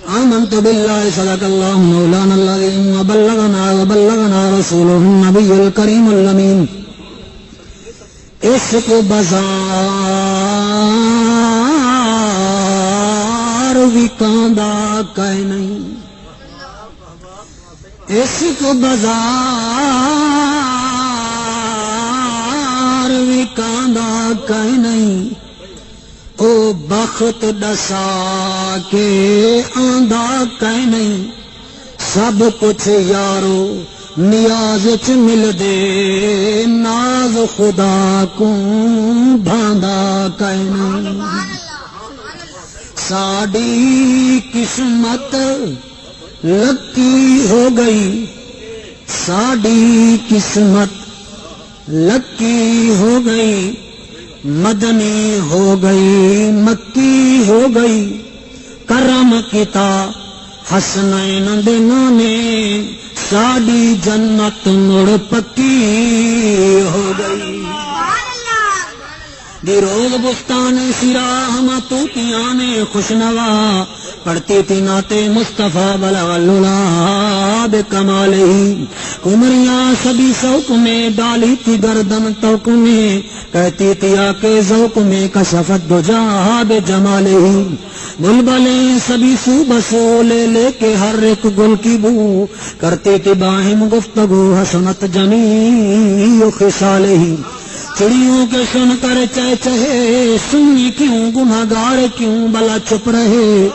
آمنت بالله صدق الله مولانا العظيم وبلغنا رسوله النبي الكريم الأمين عشق بازار وکاندا کہیں نہیں عشق بازار وکاندا کہیں نہیں او بخت ڈسا کے آندا کہیں نہیں سب کچھ یارو نیاز چ مل دے ناز خدا کو بھاندا کہیں نہیں ساڈی قسمت لکی ہو گئی ساڈی قسمت لکی ہو گئی مدنی ہو گئی مکی ہو گئی کرم کیتا حسنین دنوں نے ساڈی جنت مڑ پکی ہو گئی دی روز بستان سراہم توتیاں نے خوشنوا پڑھتی تھی ناتے مصطفیٰ بلغ العلا بکمالہ کمریاں سبھی سوق میں ڈالی تھی گردن توق میں کہتی تھی آکے ذوق میں کشفت دجا بجمالہ بلبلیں سبھی سو بسو لے لے کے ہر ایک گل کی بو کرتی تھی باہم گفتگو حسنت جمی خصالہ چڑیوں کے سن کر چہچہے سنی کیوں گناہگار کیوں بلا چپ رہے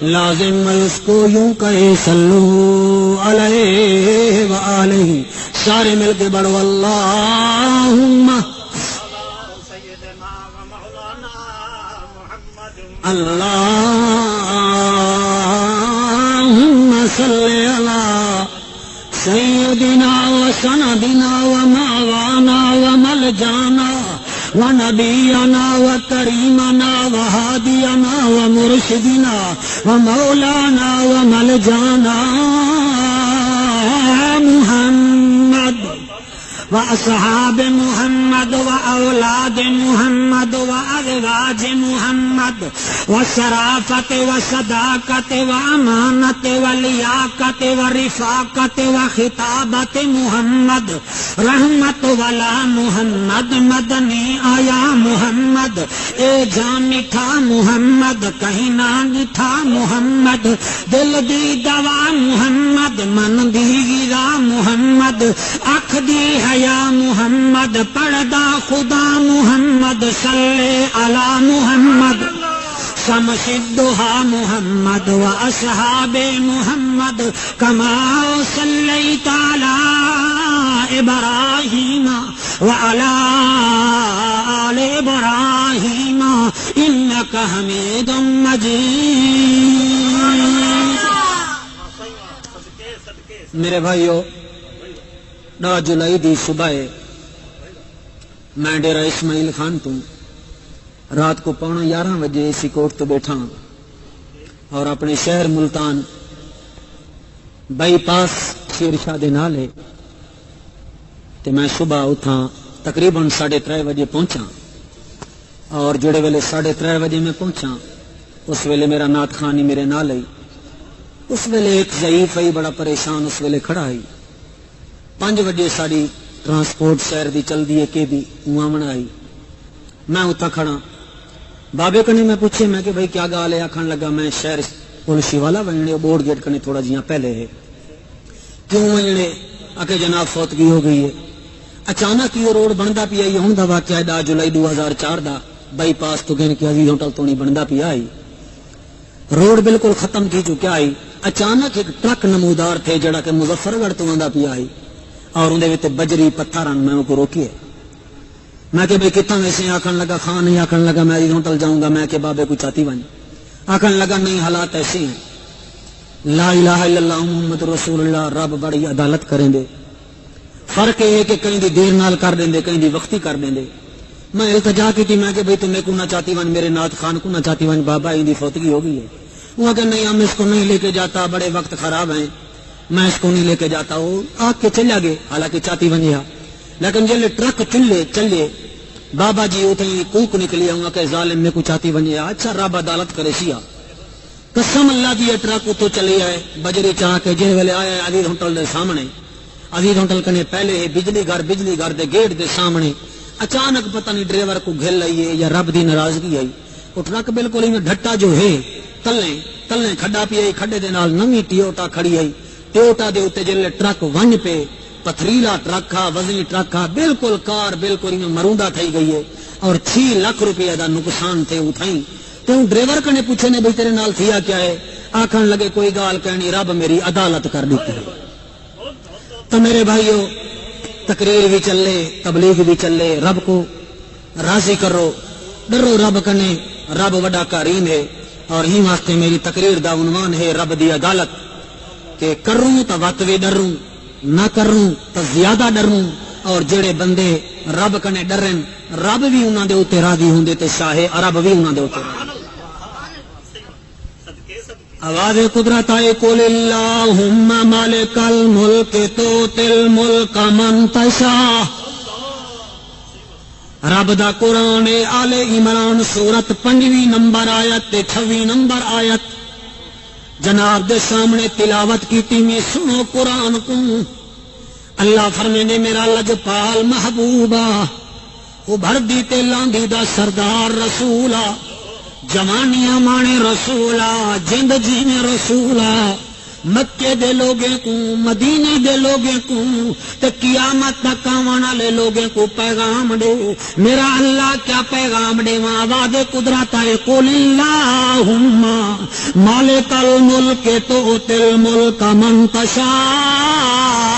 لازم میں اس کو یوں کہے صلو علیہ وآلہ سارے مل کے بڑھو اللہم اللہم صلی علی سیدنا و سندنا و مولانا و ملجانا و نبینا و کریمنا و ہادینا و مرشدنا و مولانا و ملجانا محمد و اصحاب محمد و اولاد محمد و ازواج محمد و شرافت و صداقت و امانت و لیاقت و رفاقت و خطابت محمد رحمت والا محمد مدنی آیا محمد اے جان میٹھا محمد کہیں نہ میٹھا محمد دل دی دوا محمد من دی غذا محمد اکھ دی حیا محمد پردہ خدا محمد صلی علی محمد شمس الضحیٰ محمد و اصحاب محمد کما صلیت علی ابراہیم وعلی آل ابراہیم انک حمید مجید. میرے بھائیو 9 جولائی دی صبح میں ڈیرہ اسماعیل خان تو رات کو 11:15 بجے اسی کوٹ تو بیٹھا اور اپنے شہر ملتان بائی پاس شیر شاہ دے نال ہے تے میں صبح اٹھا تقریباً 3:30 بجے پہنچا اور جڑے ویلے 3:30 بجے میں پہنچا اس ویلے میرا نات خانی میرے نال ہے اس ویلے ایک ضعیف ہے بڑا پریشان اس ویلے کھڑا ہے 5 بجے ساری ٹرانسپورٹ شہر دی چل دی ہے کہ بھی موامن آئی میں اتھا کھڑا بابے کنے میں پوچھے میں کہ بھائی کیا گال ہے آکھن لگا میں شہر پولیسی والا ونجنے بورڈ گیٹ کنے تھوڑا جیاں پہلے ہے کیوں ونجنے آکے جناب فوتگی ہو گئی ہے اچانک یہ روڈ بندہ پی آئی ہوں دا واقعہ 10 جولائی 2004 دا بائی پاس تو گن کے عزیز ہوٹل تو نہیں بندہ پی آئی روڈ بالکل ختم کی چکا آئی اچانک ایک ٹرک نمودار تھے جڑا کہ مظفر گڑھ تو آندا پی آئی اور اندے وچ بجری پتھر میں کو روکیے میں کہ بھئی کتنا ویسے آکھن لگا خان نہیں آکھن لگا میں عزیز ہوٹل جاؤں گا میں کہ بابے کو چاہتی ون آکھن لگا نہیں حالات ایسے ہیں لا الہ الا اللہ محمد رسول اللہ رب بڑی عدالت کریں دے فرق یہ ہے کہ کہیں دی دیر نال کر دیں دے کہیں دی وقتی کر دیں دے میں التجا کی تھی میں کہ بھئی تمہیں کو نہ چاہتی ون میرے نات خان کو نہ چاہتی ون بابا ان دی فوتگی ہو گئی ہے وہ کہ نہیں ہم اس کو نہیں لے کے جاتا بڑے وقت خراب ہیں میں اس کو نہیں لے کے جاتا وہ آگ کے چلیا گئے حالانکہ چاہتی ونجیا لیکن جب ٹرک چلے بابا جی اتنی کوک نکلی ہوں کہ ظالم میں کو چاہتی ونجیا اچھا رب عدالت کرے سیا قسم اللہ دی ٹرک اتو چلی آئے بجری چاہ کے جن ویلے آیا عزیز ہوٹل دے سامنے عزیز ہوٹل کنے پہلے بجلی گھر دے گیٹ دے سامنے اچانک پتہ نہیں ڈرائیور کو گھل آئی ہے یا رب دی ناراضگی آئی وہ ٹرک بالکل ہی ڈھٹا جو ہے تلے کھڈا پی آئی کھڈے دے نال نویں ٹیوٹا کھڑی آئی ٹیوٹا دے اوتے جلے ٹرک ونج پہ پتھریلا ٹرک آ وزنی ٹرک آ بالکل کار بالکل مروندا تھئی گئی ہے اور 6 لاکھ روپیہ دا نقصان تھے اتھائی تو ڈرائیور کنے پوچھے نے بھئی تیرے نال تھیا کیا ہے آکھن لگے کوئی گال کہنی رب میری عدالت کر دیتی ہے تو میرے بھائیو تقریر بھی چلے تبلیغ بھی چلے رب کو راضی کرو ڈرو رب کنے رب وڈا کریم ہے اور ہی واسطے میری تقریر دا عنوان ہے رب دی عدالت کہ کروں تو وقت بھی ڈروں نہ کروں تو زیادہ ڈروں اور جڑے بندے رب کنے ڈرن رب بھی انہاں دے اوتے راضی ہوندے تے شاہ عرب بھی انہاں دے اوتے آواز قدرت آئے قل اللہم مالک الملک توتی الملک من تشاء رب دا قرآن آل عمران سورت 5 نمبر آیت تے 26 نمبر آیت جناب دے سامنے تلاوت کیتی میں سنو قرآن کو اللہ فرمینے میرا لجپال محبوبہ وہ بھردی تے لاندی دا سردار رسولا جوانیاں مانے رسولا جند جینے رسولا مکے دے لوگیں کو مدینے دے لوگیں کو تے قیامت تک آنے والے لوگیں کو پیغام دے میرا اللہ کیا پیغام دے آواز قدرت ہے قل اللہم مالک الملک تؤتی الملک من تشاء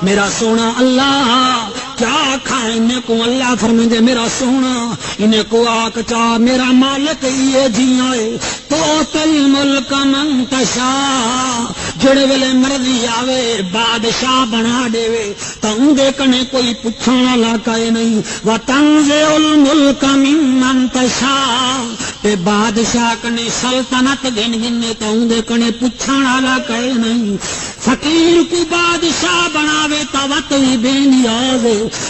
میرا سونا اللہ کیا کھائیں انہیں کو اللہ فرمائیں دے میرا سونا انہیں کو آکھ چاہ میرا مالک یہ جیاں ہے تو تل ملک من تشاء جڑے ویلے مرضی آوے بادشاہ بنا دے وے تو اندے کنے کوئی پچھانا لاکائے نہیں وَتَنزِعُ الْمُلْكَ مِمَّن تَشَاءُ تے بادشاہ کنے سلطنت گنے تو اندے کنے پچھانا لاکائے نہیں فقیر کو بادشاہ بناوے تو وقت ہی بے نیاز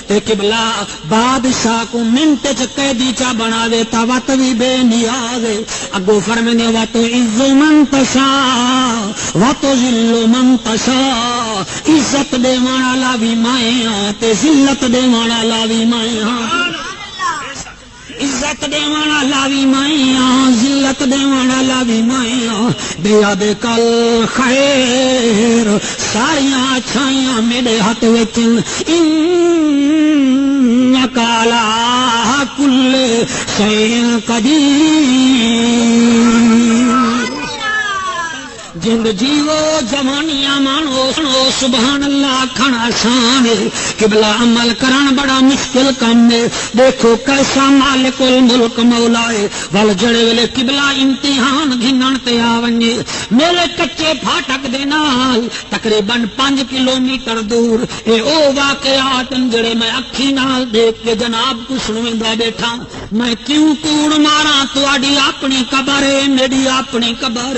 تے قبلہ بادشاہ کو منٹ قیدی چا بناوے تو وقت بھی بے نیاز اگو فرمانے وَتُعِزُّ مَن تَشَاءُ وَتُذِلُّ مَن تَشَاءُ عزت دے وانا لاوی مائیں تے ذلت دے وانا لاوی مائیں عزت دے وانا لاوی مائیں ذلت دے وانا لاوی مائیں دیا دے کل خیر ساریاں چھائیاں میرے ہاتھ وچن انکا علی کل شیء قدیر جند جیو جوانیاں مانو سنو سبحان اللہ کھانا شان قبلہ عمل کرن بڑا مشکل کام ہے دیکھو کیسا مالک الملک مولا ہے ول جڑے ویلے قبلہ امتحان گھنن تے آونجے میرے کچے پھاٹک دے نال تقریباً 5 کلومیٹر دور اے او واقعات جڑے میں اکھی نال دیکھ کے جناب کو سنویندا بیٹھا میں کیوں کوڑ ماراں تواڈی اپنی قبر ہے میری اپنی قبر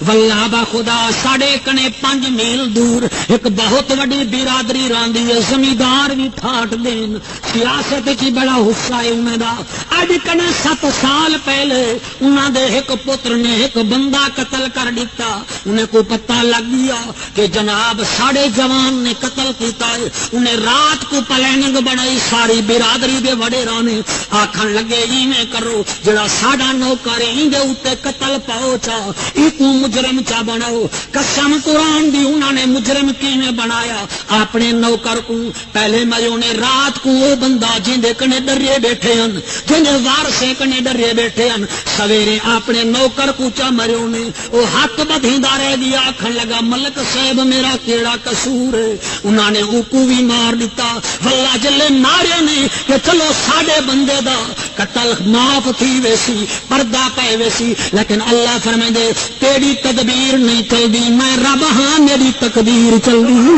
واللہ خدا ساڑے کنے 5 میل دور ایک بہت وڈی برادری راندی ہے زمیندار بھی ٹھاٹ دین سیاست چی بڑا حصہ ہے انہیں دا اج کنے 7 سال پہلے انہاں دے ایک پتر نے ایک بندہ قتل کر دیتا انہیں کو پتہ لگ گیا کہ جناب ساڑے جوان نے قتل کیتا ہے انہیں رات کو پلاننگ بنائی ساری برادری دے وڈے رانے آکھن لگے ہی میں کرو جڑا ساڑا نوکر ہی دے اوتے قتل پہنچا ایکو مجرم چا بناؤ قسم قرآن دی انہوں نے مجرم کیویں بنایا اپنے نوکر کو پہلے میوں نے رات کو وہ بندہ جندے کنے ڈرے بیٹھے ہیں جندے وارثے کنے ڈرے بیٹھے ہیں سویرے اپنے نوکر کو چا میوں نے وہ ہاتھ بدھیندا رہ گیا آکھن لگا ملک صاحب میرا کیڑا قصور ہے انہوں نے اوکو بھی مار دیتا واللہ جلے مارے نے کہ چلو ساڈے بندے دا قتل معاف تھی ویسی پردہ پے ویسی لیکن اللہ فرمائے تیری تدبیر نہیں چل دی میں رب ہاں میری تقدیر چل دی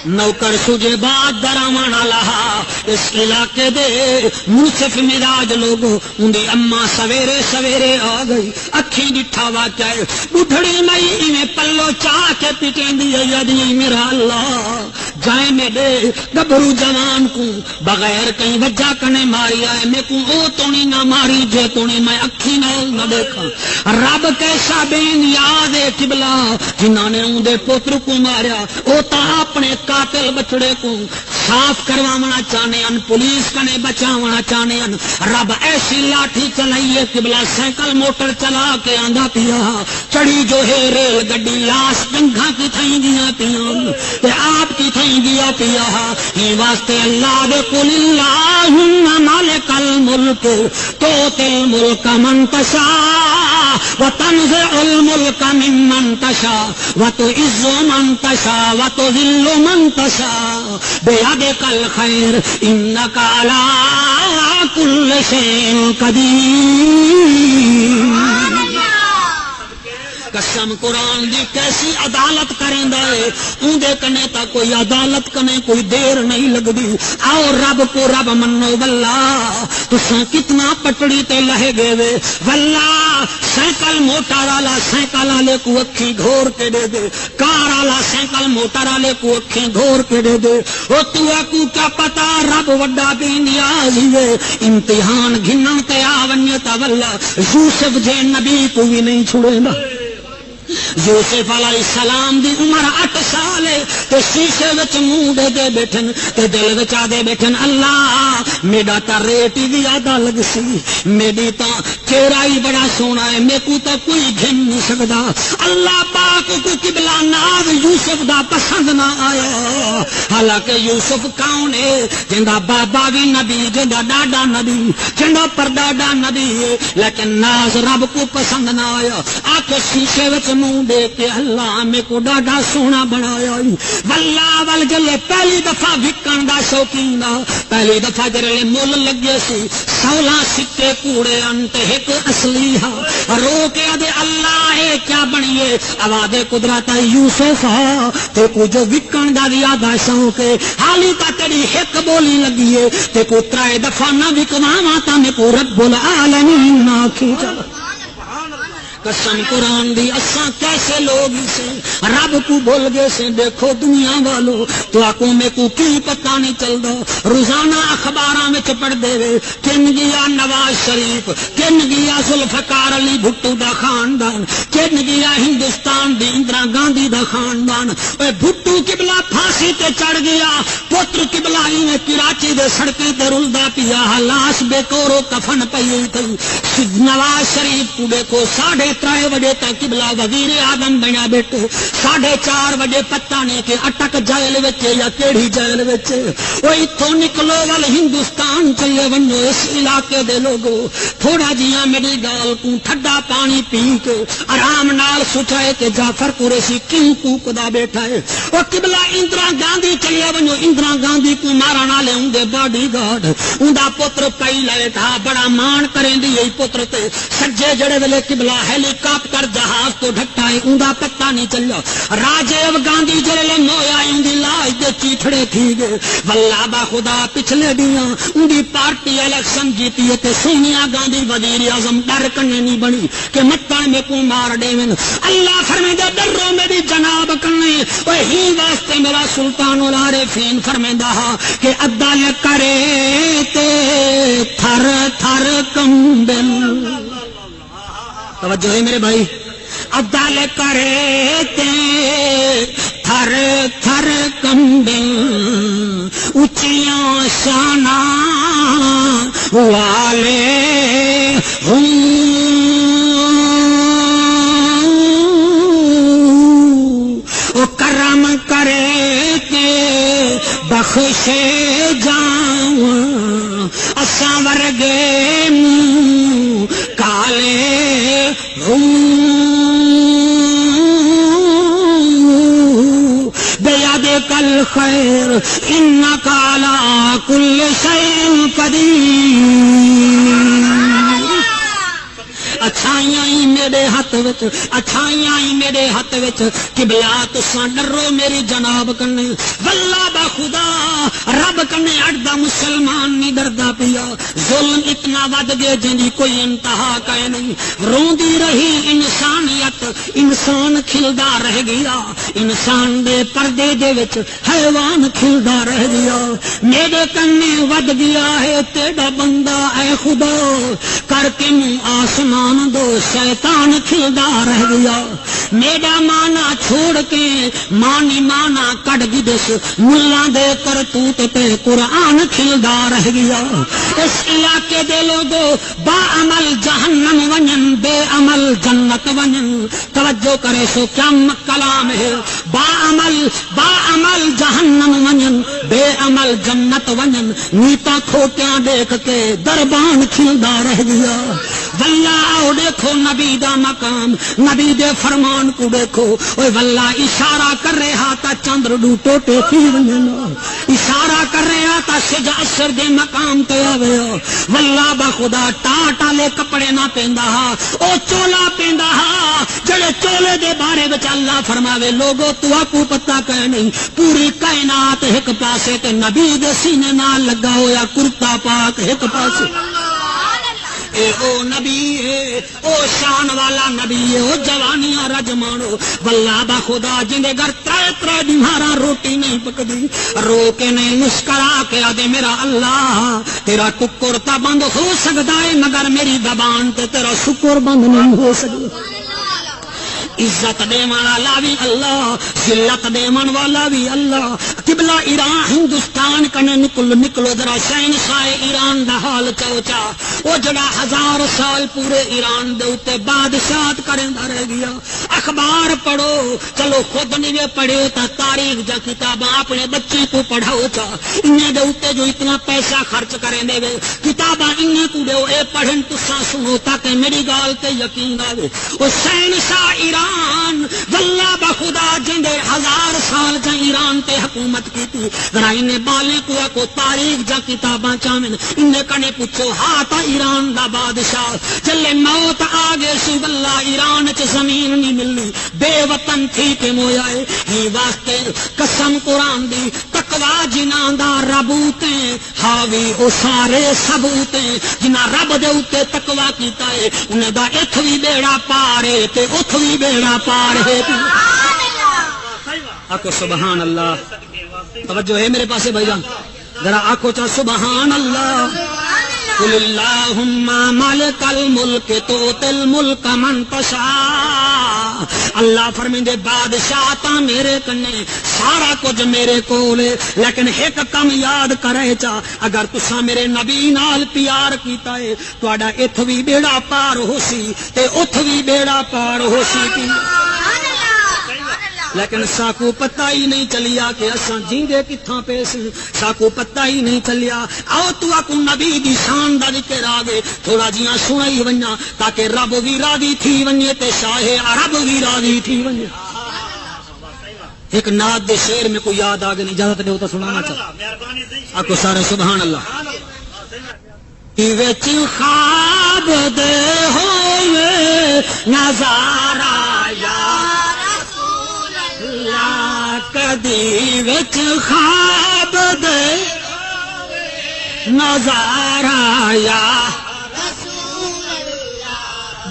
نوکر سجے بعد دراوانا لہا اس علاقے دے منصف مراج لوگوں اندی اماں سویرے سویرے آ گئی اکھی ڈٹھا واقع ہے بڑھڑی مئی میں پلو چاہ کے پٹیں دی یدی میرا اللہ جائیں میرے گبرو جوان کو بغیر کہیں وجہ کنے ماری آئے میں کو او تو نہیں نہ ماری جے تو نہیں میں اکھی نہ دیکھا رب کیسا بے نیاز ہے قبلہ جنہوں نے اندے پتر کو ماریا او تا اپنے قاتل بچڑے کو صاف کروانا چاہنے ان پولیس کنے بچاونا چاہنے ان رب ایسی لاٹھی چلائیے قبلہ سائیکل موٹر چلا کے آندھا پیا چڑی جو ہے ریل گڈی لاش ڈنگا کی تھائیں گیا پیا تے آپ کی تھائیں گیا پیا ہی واسطے اللہ دے قل اللہم مالک الملک توتی الملک من تشاء وتنزع الملک ممن تشاء وتعز من تشاء وتذل من تشاء بیدک الخیر انک علی کل شیء قدیر قسم قرآن دی کیسی عدالت کریں دے اندے کنے تا کوئی عدالت کنے کوئی دیر نہیں لگ دی آؤ رب کو رب منو واللہ تساں کتنا پٹڑی تے لہے گئے وے واللہ سائیکل موٹر والا سائیکل والے کو اکھی گھور کے دے دے کار والا سائیکل موٹر والے کو اکھی گھور کے دے دے او تو کو کیا پتا رب وڈا بے نیاز ہے امتحان گھنن تے آونیے تا واللہ یوسف جے نبی کو بھی نہیں چھوڑے گا یوسف علیہ السلام دی عمر 8 سال ہے تے شیشے وچ منہ دے دے بیٹھن تے دل وچ آ دے بیٹھن اللہ میرا تا ریٹ ہی زیادہ لگ سی میری تا چہرہ ہی بڑا سونا ہے میں کو تا کوئی گھن نہیں سکدا اللہ پاک کو قبلہ ناز یوسف دا پسند نہ آیا حالانکہ یوسف کون ہے جندا بابا بھی نبی جندا ڈاڈا نبی جندا پردادا نبی ہے لیکن ناز رب کو پسند نہ آیا آکے شیشے وچ منہ دے کے اللہ میں کو ڈاڈا سونا بنایا واللہ ول جلے پہلی دفعہ وکن دا شوقین پہلی دفعہ جرے مول لگے سی 16 سکے کوڑے انت ایک اصلی ہا رو کے دے اللہ ہے کیا بنیے آواز قدرت یوسف تے کو جو وکن دا زیادہ شوق ہے حالی تا تیری ایک بولی لگی ہے تے کو 3 دفعہ نہ وکواواں تا میں کو رب العالمین نہ کھینچا قسم قرآن دی اساں کیسے لوگ سے رب کو بول گئے سے دیکھو دنیا والو تو آکوں میں کو کی پتہ نہیں چل دو روزانہ اخباراں میں پڑھ دے وے کن گیا نواز شریف کن گیا ذوالفقار علی بھٹو دا خاندان کن گیا ہندوستان دی اندرا گاندھی دا خاندان اے بھٹو قبلہ پھانسی تے چڑھ گیا پتر قبلہ ہی نے کراچی دے سڑکیں تے رلدا پیا لاش بے کورو کفن پئی تھی نواز شریف کو دیکھو 3:30 بجے تک قبلہ وزیر اعظم بنا بیٹھے 4:30 بجے پتہ نہیں کہ اٹک جیل وچ یا کیڑی جیل وچ او ایتھوں نکلو ول ہندوستان چلے ونجو اس علاقے دے لوگو تھوڑا جیاں میری گال کو ٹھڈا پانی پی کے آرام نال سٹھائے کہ جعفر قریشی کیوں کوکدا بیٹھا ہے او قبلہ اندرا گاندھی چلے ونجو اندرا گاندھی کو مارن والے اوندا باڈی گارڈ اوندا پتر پئی لیٹا بڑا مان کریں دی پتر تے سجے جڑے ویلے قبلہ ہیلی کاپٹر جہاز تو ڈھکا ہے اوندا پتہ نہیں چلیا راجیو گاندھی جڑے مویا اندی لاش دے چیٹھڑے تھی گئے واللہ با خدا پچھلے دیاں اندی پارٹی الیکشن جیتی ہے تے سونیا گاندھی وزیر اعظم ڈر کنے نہیں بنی کہ متن میں کو مار دیون اللہ فرمائے ڈرو میری جناب کنے اوے ہی واسطے میرا سلطان العارفین فرمائندا کہ عدل کرے تے تھر تھر کمبل توجہ ہے میرے بھائی عدل کرے تے تھر تھر کمبل اونچیاں شاناں والے ہوں او کرم کرے تے بخشے جاؤں اساں ورگے منہ کالے بیادک الخیر انک علی کل شیء قدیر اچھائیاں ہی میرے ہاتھ وچ اچھائیاں ہی میرے ہاتھ وچ قبلہ تساں ڈرو میری جناب کنے واللہ با خدا رب کنے اڑدا مسلمان نہیں ڈردا پیا ظلم اتنا ود گئے جن دی کوئی انتہا کہے نہیں روندی رہی انسانیت انسان کھلدا رہ گیا انسان دے پردے دے وچ حیوان کھلدا رہ گیا میرے کنے ود گیا ہے تیرا بندہ اے خدا کر کے آسمان دو شیطان کھلدا رہ گیا میرا مانا چھوڑ کے مانی مانا کٹ گدس ملا دے کرتوت پہ قرآن کھلدا رہ گیا اس علاقے دے لوگوں با عمل جہنم ونن بے عمل جنت ونن توجہ کرے سو کیا کلام ہے با عمل جہنم ونن بے عمل جنت ونن نیتا کھوٹیاں دیکھ کے دربان کھلدا رہ گیا واللہ آؤ دیکھو نبی دا مقام نبی دے فرمان کو دیکھو اوے واللہ اشارہ کر رہا تا چندر ڈو ٹوٹے تھی وننا اشارہ کر رہا تا سج اثر دے مقام تے آوے واللہ با خدا ٹاٹ والے کپڑے نہ پیندا او چولا پیندا جڑے چولے دے بارے وچ اللہ فرماوے لوگو تو کو پتہ کہ نہیں پوری کائنات ایک پاسے تے نبی دے سینے نال لگا ہویا کرتا پاک ایک پاسے اے او نبی ہے او شان والا نبی ہے او جوانیاں رجمانو واللہ با خدا جندے گھر ترے دمہارا روٹی نہیں پکدی رو کے نہیں مسکرا کے آدھے میرا اللہ تیرا ٹکر تا بند ہو سکتا ہے مگر میری زبان تے تیرا شکر بند نہیں ہو سکتا عزت دیون والا بھی اللہ ذلت دیون والا بھی اللہ قبلہ ایران ہندوستان کنے نکلو ذرا شہنشاہ ایران دا حال چوچا او جڑا 1000 سال پورے ایران دے اوتے بادشاہت کریندا رہ گیا اخبار پڑھو چلو خود نہیں پڑھو تا تاریخ جا کتاباں اپنے بچے کو پڑھاؤ چا انہاں دے اوتے جو اتنا پیسہ خرچ کریں دے کتاباں انہاں کو دیو اے پڑھن تساں سنو تاکہ میری گال تے یقین آوے او شہنشاہ ایران واللہ بخدا جندے 1000 سال جا ایران تے حکومت کی تھی ذرا انہیں بالے کو تاریخ جا کتاباں چاہمن انہیں کنے پوچھو ہاں ایران دا بادشاہ چلے موت آگے سی واللہ ایران چ زمین نہیں ملنی بے وطن تھی کہ مویائے ہی واسطے قسم قرآن دی تقوی جنہاں دا ربوتیں حاوی او سارے ثبوتیں جنہاں رب دے اوتے تقوی کیتا ہے انہیں دا اتھ وی بیڑا پارے تے اتھ وی بیڑا پارے آکو سبحان اللہ توجہ ہے میرے پاسے بھائی جان ذرا آکو چاہ سبحان اللہ قل اللہم مالک الملک توتی الملک من تشاء اللہ فرمیندے بادشاہ تا میرے کنے سارا کچھ میرے کولے لیکن ایک کم یاد کرے چا اگر تسا میرے نبی نال پیار کیتا ہے تہاڈا اتھ وی بیڑا پار ہو سی تے اتھ وی بیڑا پار ہو سی لیکن ساکو پتہ ہی نہیں چلیا کہ اساں جیندے کتھاں پیس ساکو پتہ ہی نہیں چلیا آؤ تو آکو نبی دی شان دا ذکر آگے تھوڑا جیاں سنائی ونیا تاکہ رب بھی راضی تھی ونیے تے شاہ عرب بھی راضی تھی ونیے ایک نعت دے شعر میں کوئی یاد آگے نہیں اجازت دے تو سنانا چاہتا آکو سارے سبحان اللہ وچ خواب دے ہوئے نظارہ یا کدی وچ خواب دے نظارہ یا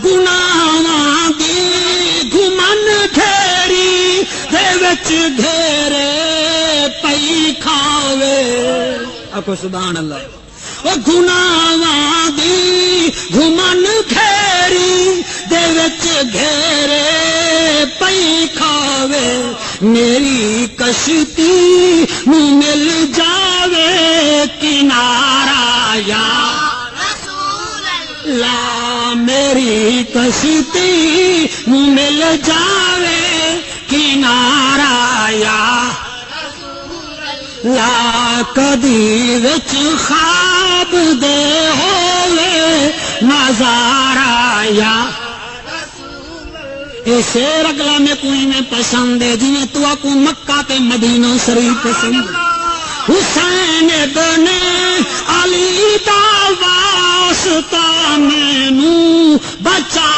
گناہاں دی گمن گھیری دے وچ گھیرے پئی کھاوے آکو سبحان اللہ وہ گناہاں دی گمن گھیری دے وچ گھیرے پئی کھاوے میری کشتی مل جاوے کنارہ یا لا میری کشتی مل جاوے کنارہ یا لا کدی وچ خواب دے ہوئے نظارہ یا اے شیر اگلا میں کوئی میں پسند ہے جنہیں تو آکو مکہ تے مدینہ شریف پسند حسین ابن علی دا واسطہ مینوں بچا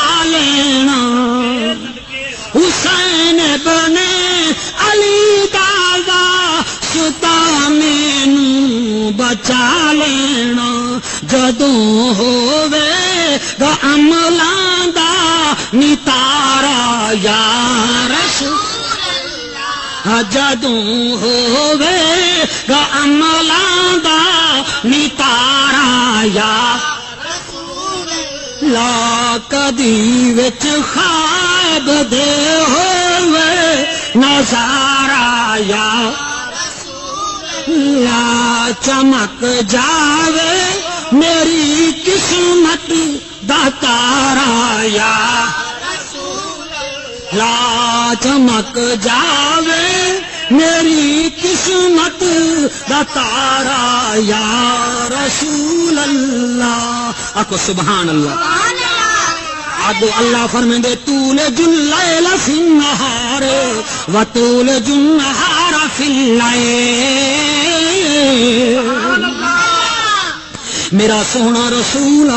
ابن علی دادا ستا مینوں بچا لینا جدوں ہووے گا عملاں دا نتارا یا رسول اللہ جدوں ہووے گا عملاں دا نتارا یا لا کدی وچ خواب دے ہووے نظارہ یا لا چمک جاوے میری قسمت دا تارا یا لا چمک جاوے میری قسمت دا تارا یا رسول اللہ آکو سبحان اللہ آگو اللہ فرمائے تولج اللیل فی النہار و تولج النہار فی اللیل میرا سونا رسول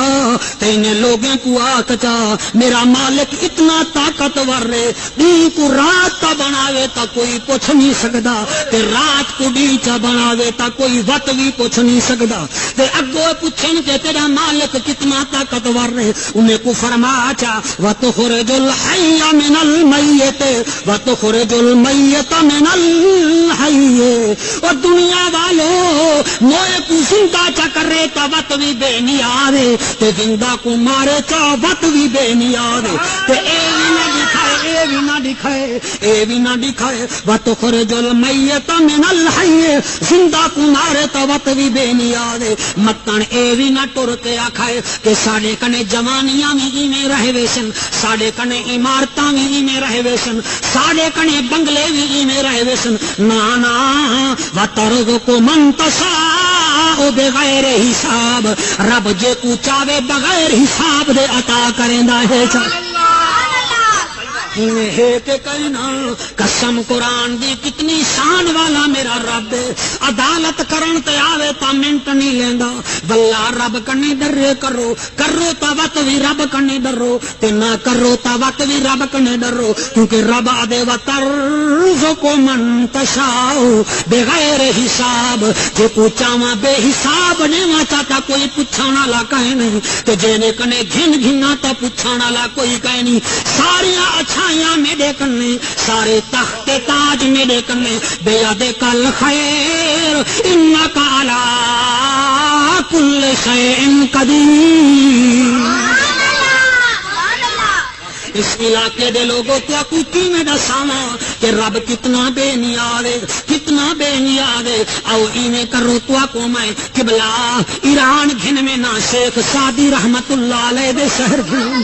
تینے لوگوں کو آکچا میرا مالک اتنا طاقتور ہے دن کو رات تا بناوے تا کوئی پوچھ نہیں سکدا تے رات کو ڈی چا بناوے تا کوئی وقت بھی پوچھ نہیں سکدا تے اگوں پوچھن کہ تیرا مالک کتنا طاقتور ہے انہیں کو فرمایا چا وتخرج الحی من المیت وتخرج المیت من الحی اور دنیا والو موئے کو زندہ چا کر رہے تا وقت بھی بے نیارے تے زندہ کو مارے چا وقت بھی بے نیارے تے اے بھی نہ دکھائے اے بھی نہ دکھائے اے بھی نہ دکھائے وتخرج المیت من الحی زندہ کو مارے تا وقت بھی بے نیارے متن اے بھی نہ ٹر کے آکھائے کہ ساڈے کنے جوانیاں بھی میں رہے ویسن ساڈے کنے عمارتاں بھی میں رہے ویسن ساڈے کنے بنگلے بھی میں رہے ویسن نا وترزق من تشاء بغیر حساب رب جے کو چاہے بغیر حساب دے عطا کریندا ہے ہے کہ کہنا قسم قرآن دی کتنی شان والا میرا رب عدالت کرن تے آوے تا منٹ نہیں لیندا بلا رب کنے ڈرے کرو کرو تا وقت بھی رب کنے ڈرو تے نہ کرو تا وقت بھی رب کنے ڈرو کیونکہ رب آدے وترزق من تشاء بغیر حساب جے کو چاواں بے حساب نہیں چاہتا کوئی پوچھن والا کہیں نہیں تے جے کنے گھن گھنا تا پوچھن والا کوئی کہیں نہیں ساریاں اچھا میرے کنے سارے تخت تاج میرے کنے بے یاد کل خیر انک علی کل شیء قدیر اس علاقے دے لوگوں کیا کوئی میں دساواں کہ رب کتنا بے نیاز کتنا بے نیاز او ایویں کرو تو کو میں قبلہ ایران گھن میں نہ شیخ سعدی رحمت اللہ علیہ دے شہر گھن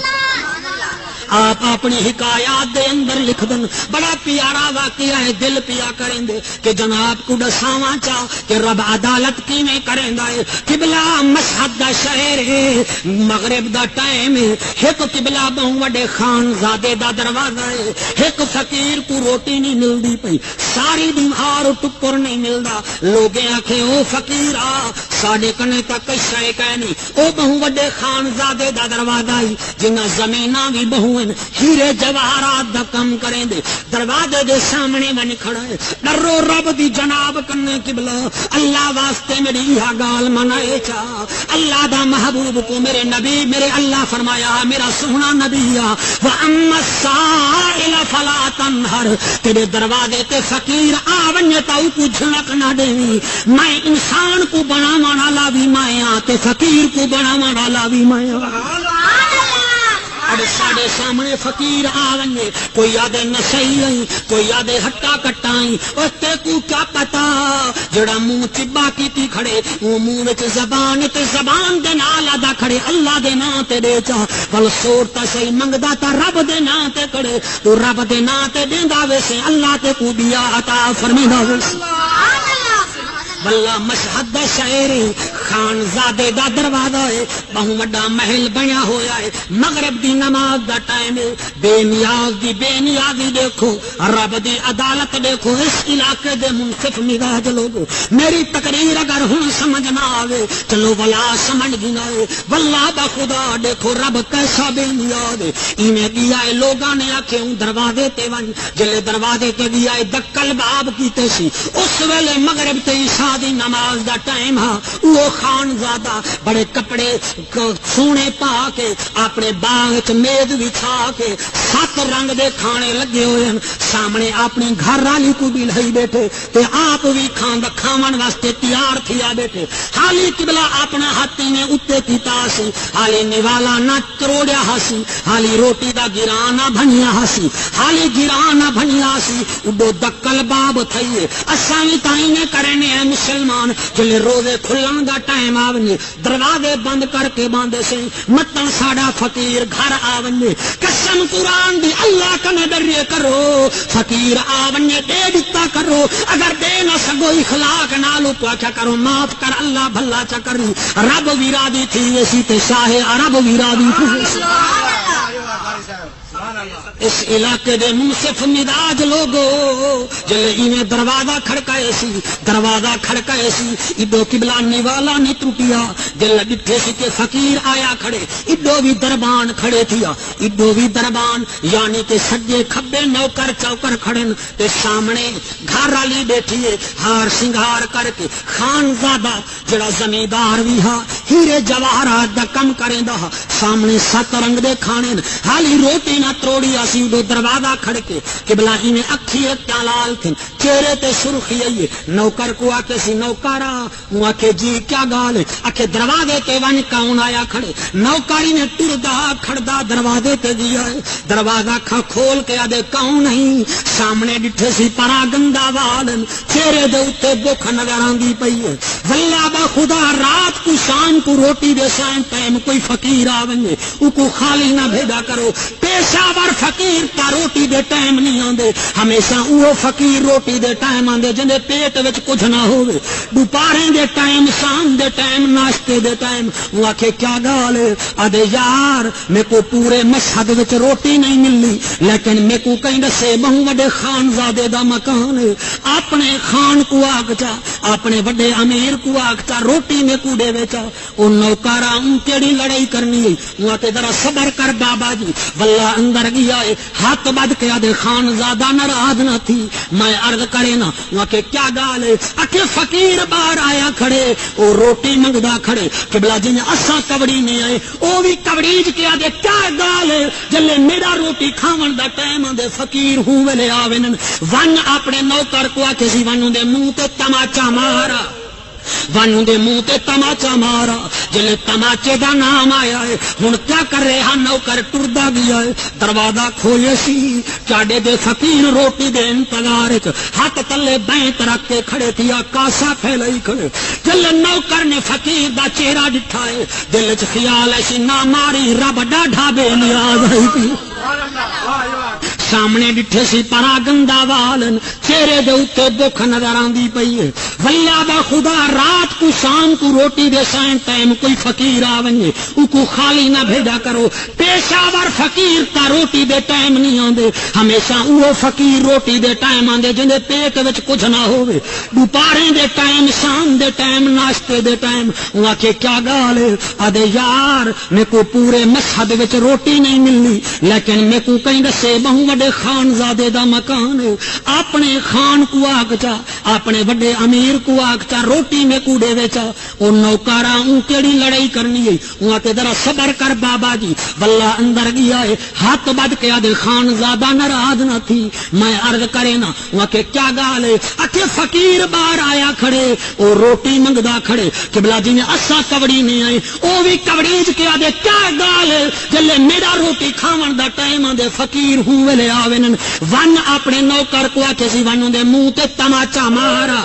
آپ اپنی حکایات دے اندر لکھ دن بڑا پیارا واقعہ ہے دل پیا کریں دے کہ جناب کو دساواں چاہ کہ رب عدالت کیویں کریندا ہے قبلہ مشہد دا شہر ہے مغرب دا ٹائم ہے ایک قبلہ بہوں وڈے خان زادے دا دروازہ ہے ایک فقیر کو روٹی نہیں ملدی پئی ساری دیوار ٹکر نہیں ملدا لوگے آکھے او فقیر آ ساڈے کنے تک شے کہ نہیں او بہوں وڈے خان زادے دا دروازہ ہے جنہاں زمیناں بھی بہوں ہیرے جواہرات دا کم کریں دے دروازے دے سامنے ون کھڑا ہے ڈرو رب دی جناب کنے قبلہ اللہ واسطے میری یہ گال منائے چا اللہ دا محبوب کو میرے نبی میرے اللہ فرمایا میرا سونا نبی وَأَمَّا السَّائِلَ فَلَا تَنْهَرْ تیرے دروازے تے فقیر آونیے تاؤ کو جھنک نہ دیں میں انسان کو بناواں والا بھی میں تے فقیر کو بناواں والا بھی میں ساڑے سامنے فقیر آونگے کوئی آدھے نشئی کوئی آدھے ہٹا کٹائی اور تے کو کیا پتا جڑا منہ چبا کیتی کھڑے وہ منہ وچ زبان تے زبان دے نال ادا کھڑے اللہ دے نام تے دے چا بل سور تا صحیح منگدا تا رب دے نام تے کھڑے تو رب دے نام تے دیندا ویسے اللہ تے کو بیا عطا فرمیندا ویسے واللہ مشہد دا شاعری خانزادے دا دروازہ ہے، بہو وڈا محل بنیا ہویا ہے، مغرب دی نماز دا ٹائم ہے، بے نیاز دی بے نیازی دیکھو، رب دی عدالت دیکھو، اس علاقے دے منصف مزاج لوگو، میری تقریر اگر ہن سمجھ نہ آوے چلو ولا سمجھ گنا ہے، واللہ بخدا دیکھو رب کیسا بے نیاز ہے، ایویں گیا ہے لوگاں نے آکھے ہوں دروازے تے ون، جلے دروازے تے گیا ہے دکل باب کیتے سی، اس ویلے مغرب تے عشاء دی نماز دا ٹائم ہا، وہ خانزادہ بڑے کپڑے سونے پا کے اپنے باغ چ میز بچھا کے 7 رنگ دے کھانے لگے ہوئے ہیں، سامنے اپنی گھر والی کو بھی لئی بیٹھے تے آپ بھی کھاون واسطے تیار تھیا بیٹھے، حالی قبلہ اپنا ہاتھی نے اتے کیتا سی، حالی نوالا نہ تروڑیا ہسی، حالی روٹی دا گران نہ بھنیا ہسی، حالی گران نہ بھنیا سی، اڈو دکل باب تھئیے، اساں وی تائیں نے کرنے ہیں مسلمان، جلے روزے کھلن دا ٹائم آونے دروازے بند کر کے باندھے سے متن ساڈا فقیر گھر آونے، قسم قرآن دی اللہ کنے ڈرے کرو، فقیر آونے دے دتا کرو، اگر دے نہ سگو اخلاق نالو پاکیا کرو، معاف کر اللہ بھلا چا کری، رب ویرادی تھی اسی تے شاہ عرب ویرادی تھی، اس علاقے دے منصف مزاج لوگو جلے ایویں دروازہ کھڑکائے سی، دروازہ کھڑکائے سی، ایڈو قبلہ نوالا نہیں ٹوٹیا، جلے ڈٹھے سی کہ فقیر آیا کھڑے، ایڈو بھی دربان کھڑے تھیا، ایڈو بھی دربان یعنی کہ سجے کھبے نوکر چوکر کھڑن تے سامنے گھر والی بیٹھی ہے ہار سنگار کر کے، خانزادہ جڑا زمیندار بھی ہا ہیرے جواہرات دا کم کریندا ہا، سامنے 7 رنگ دے کھانے، حالی روٹی نہ تروڑی اسی دو دروازہ کھڑ کے قبلہ میں اکھی رکھتا لال تھیں، چہرے تے سرخی آئیے، نوکر کو آکے سی نوکارا، وہ آکے جی کیا گال ہے، آکے دروازے تے ون کون آیا کھڑے، نوکاری نے ٹردا کھڑدا دروازے تے گیا ہے، دروازہ کھول کے آدھے کون نہیں، سامنے ڈٹھے سی پرا گندا والن، چہرے دے اتے بکھ نظر آندی پئی ہے، واللہ با خدا رات کو شام کو روٹی دے سائن ٹائم کوئی فقیر آونگے، او کو خالی نہ بھیجا کرو، پیشہ ور فقیر تا روٹی دے ٹائم نہیں آندے، ہمیشہ وہ فقیر روٹی دے ٹائم آندے جندے پیٹ وچ کچھ نہ ہوئے، دوپہریں دے ٹائم شام دے ٹائم ناشتے دے ٹائم، وہ آکھے کیا گال ہے، آدھے یار میں کو پورے مشہد وچ روٹی نہیں ملنی، لیکن میں کو کہیں دسے بہو وڈے خانزادے دا مکان ہے، اپنے خان کو آگچا اپنے وڈے امیر کو آگچا روٹی میں کو دے ویچا، او نوکارا ان کیڑی لڑائی کرنی ہے، وہ آتے ذرا صبر کر بابا جی، واللہ اندر گیا ہے ہاتھ بد کے آدھے خانزادہ ناراض نہ تھی، میں عرض کرے نا وہ کہ کیا گال ہے، اکھے فقیر باہر آیا کھڑے، او روٹی منگدا کھڑے، قبلہ جن اسا کبڑی نہیں آئے، او بھی کبڑیج کے آدھے کیا گال ہے، جلے میرا روٹی کھاون دا ٹائم آدھے فقیر ہوں ویلے آوینن، ون اپنے نوکر کو آکے سی ونوں دے منہ تے تماچا مارا، ون دے منہ تے تماچا مارا، جلے تماچے دا نام آیا ہے، ہن کیا کر رہے ہاں نوکر ٹردا گیا ہے، دروازہ کھولے سی، چاڈے دے فقیر روٹی دے انتظار وچ ہاتھ تلے بینت رکھ کے کھڑے تھیا، کاسا پھیلائی کھڑے، جلے نوکر نے فقیر دا چہرہ ڈٹھا ہے، دل وچ خیال ہے سی نہ ماری رب ڈاڈھا بے نیاز ہے پی، سامنے ڈٹھے سی پرا گندا والن، چہرے دے اوتے بکھ نظر آندی پئی ہے، واللہ با خدا رات کو شام کو روٹی دے سائن ٹائم کوئی فقیر آونگے، او کو خالی نہ بھیجا کرو، پیشہ ور فقیر تا روٹی دے ٹائم نہیں آندے، ہمیشہ وہ فقیر روٹی دے ٹائم آندے جندے پیٹ وچ کچھ نہ ہوئے، دوپہریں دے ٹائم شام دے ٹائم ناشتے دے ٹائم، وہ آکھے کیا گال ہے، آدھے یار میں کو پورے مشہد وچ روٹی نہیں ملنی، لیکن میں کو کہیں دسے بہو وڈے خانزادے دا مکان ہے، اپنے خان کو آگچا اپنے وڈے امیر کو آگچا روٹی میں کو دے ویچا، او نوکارا اون کیڑی لڑائی کرنی ہے، وہاں تے ذرا صبر کر بابا جی، واللہ اندر گیا ہے ہاتھ بد کے آدھے خانزادہ ناراض نہ تھی، میں عرض کرے نا وہاں کہ کیا گال ہے، اکھے فقیر باہر آیا کھڑے، او روٹی منگدا کھڑے، قبلہ جی نے اسا کبڑی نہیں آئے، او بھی کبڑیج کے آدھے کیا گال ہے، جلے میرا روٹی کھاون دا ٹائم آدھے فقیر ہوں ویلے آوینن، ون اپنے نوکر کو آکے سی ونوں دے منہ تے تماچا مارا،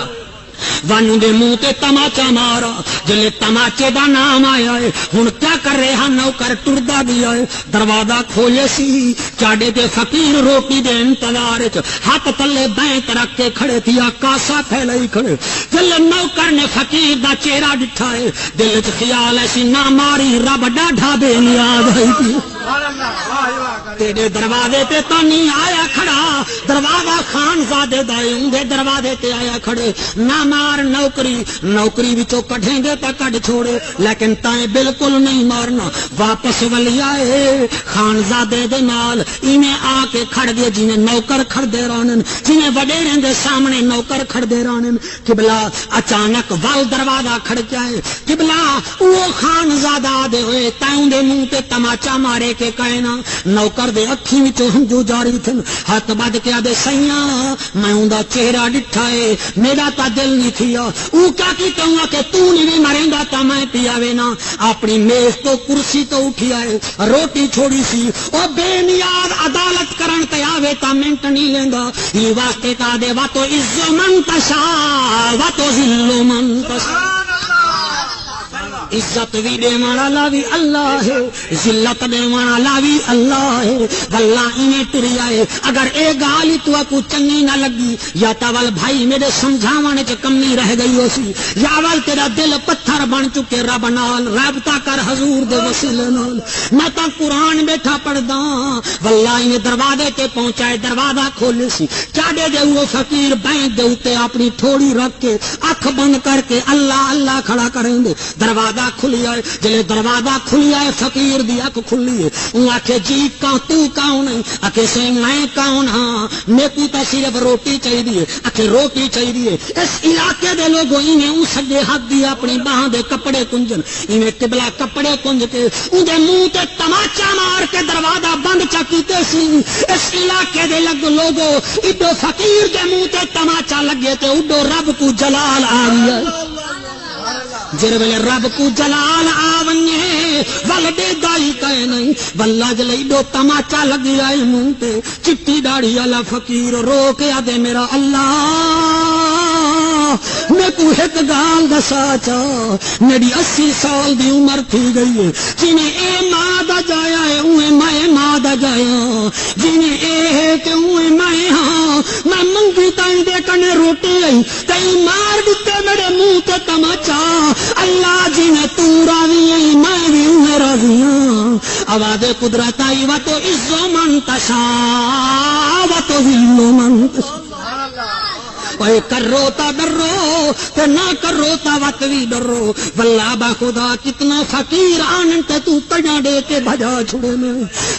وانو دے منہ تے تماچا مارا جلے تماچے دا نام آیا ہے ہن کیا کر رہے ہاں نوکر ٹردا گیا ہے دروازہ کھولے سی چاڈے تے فقیر روٹی دے انتظار وچ ہاتھ تلے بینک رکھ کے کھڑے تھی کاسا پھیلائی کھڑے جلے نوکر نے فقیر دا چہرہ ڈٹھا ہے دل وچ خیال ہے سی نہ ماری رب ڈاڈھا بے نیاز ہے تیرے دروازے تے تو نہیں آیا کھڑا دروازہ خان زادے دے دروازے تے آیا کھڑے نہ مار نوکری وچوں کڈھیں گے تا کڈ چھوڑے لیکن تائیں بالکل نہیں مارنا واپس ولی آئے خان زادے دے نال ایویں آ کے کھڑ گئے جنہیں نوکر کھڑدے رہن جنہیں وڈیرے دے سامنے نوکر کھڑدے رہن قبلہ اچانک ول دروازہ کھڑ کے آئے قبلہ وہ خان زادہ دے ہوئے تائیں دے منہ تے تماچا مارے کے کہنا نوکر دے اکھی وچوں ہنجو جاری تھن ہاتھ بد کے آدے سیاں میں اوندا چہرہ ڈٹھا ہے میرا تا دل نہیں تھیا او کیا کی کہوں کہ تو نہیں مریندا تا میں پیاوے نا اپنی میز تو کرسی تو اٹھی آئے روٹی چھوڑی سی او بے نیاز عدالت کرن تے آوے تا منٹ نہیں لیندا یہ واسطے تا دے وا تو عز من تشا وا تو ذل من تشا عزت بھی دے والا بھی اللہ ہے ذلت دے والا بھی اللہ ہے واللہ انہیں ٹری آئے اگر اے گالی تو کو چنگی نہ لگی یا تاول بھائی میرے سمجھاونے چ کمی رہ گئی ہو سی یا ول تیرا دل پتھر بن چکے رب نال رابطہ کر حضور دے وسیلے نال میں تا قرآن بیٹھا پڑھدا واللہ انہیں دروازے تے پہنچائے دروازہ کھولے سی چاڈے دے وہ فقیر بینک دے اوتے اپنی تھوڑی رکھ کے اکھ بند کر کے اللہ اللہ کھڑا کریں دے دروازہ کھلی ہے جلے دروازہ کھلی ہے فقیر دی اکھ کھلی ہے اون آکھے جی کا تو کون ہے آکھے سے میں کون ہاں میں کو تا صرف روٹی چاہیے آکھے روٹی چاہیے اس علاقے دے لوگوں انہیں اون سجے ہاتھ دی اپنی باہاں دے کپڑے کنجن انہیں قبلہ کپڑے کنج کے اون دے منہ تے تماچا مار کے دروازہ بند چا کیتے سی اس علاقے دے لوگوں ایڈو فقیر دے منہ تے تماچا لگے تے اڈو رب کو جلال آ گیا جر ویلے رب کو جلال آونے ولڈے دائی کہے نہیں واللہ جلے ایڈو تماچا لگی آئی منہ تے چٹی داڑھی والا فقیر رو کے آدے میرا اللہ میں کو ایک گال دسا چا میری 80 سال دی عمر تھی گئی ہے جنہیں اے ماں دا جایا ہے اوے میں ماں دا جایا جنہیں اے ہے کہ اوے میں ہاں میں منگی تائیں دے کنے روٹی آئی تائیں مار دیتے میرے منہ تے تماچا اللہ جی نے تو راضی آئی میں بھی اوے راضی ہوں آواز قدرت آئی و تو عزو من تشا و تو ذلو من تشا اے کرو تا ڈرو تے نہ کرو تا وقت بھی ڈرو واللہ با خدا کتنا فقیر آنن تے تو تجا دے کے بھجا چھڑے میں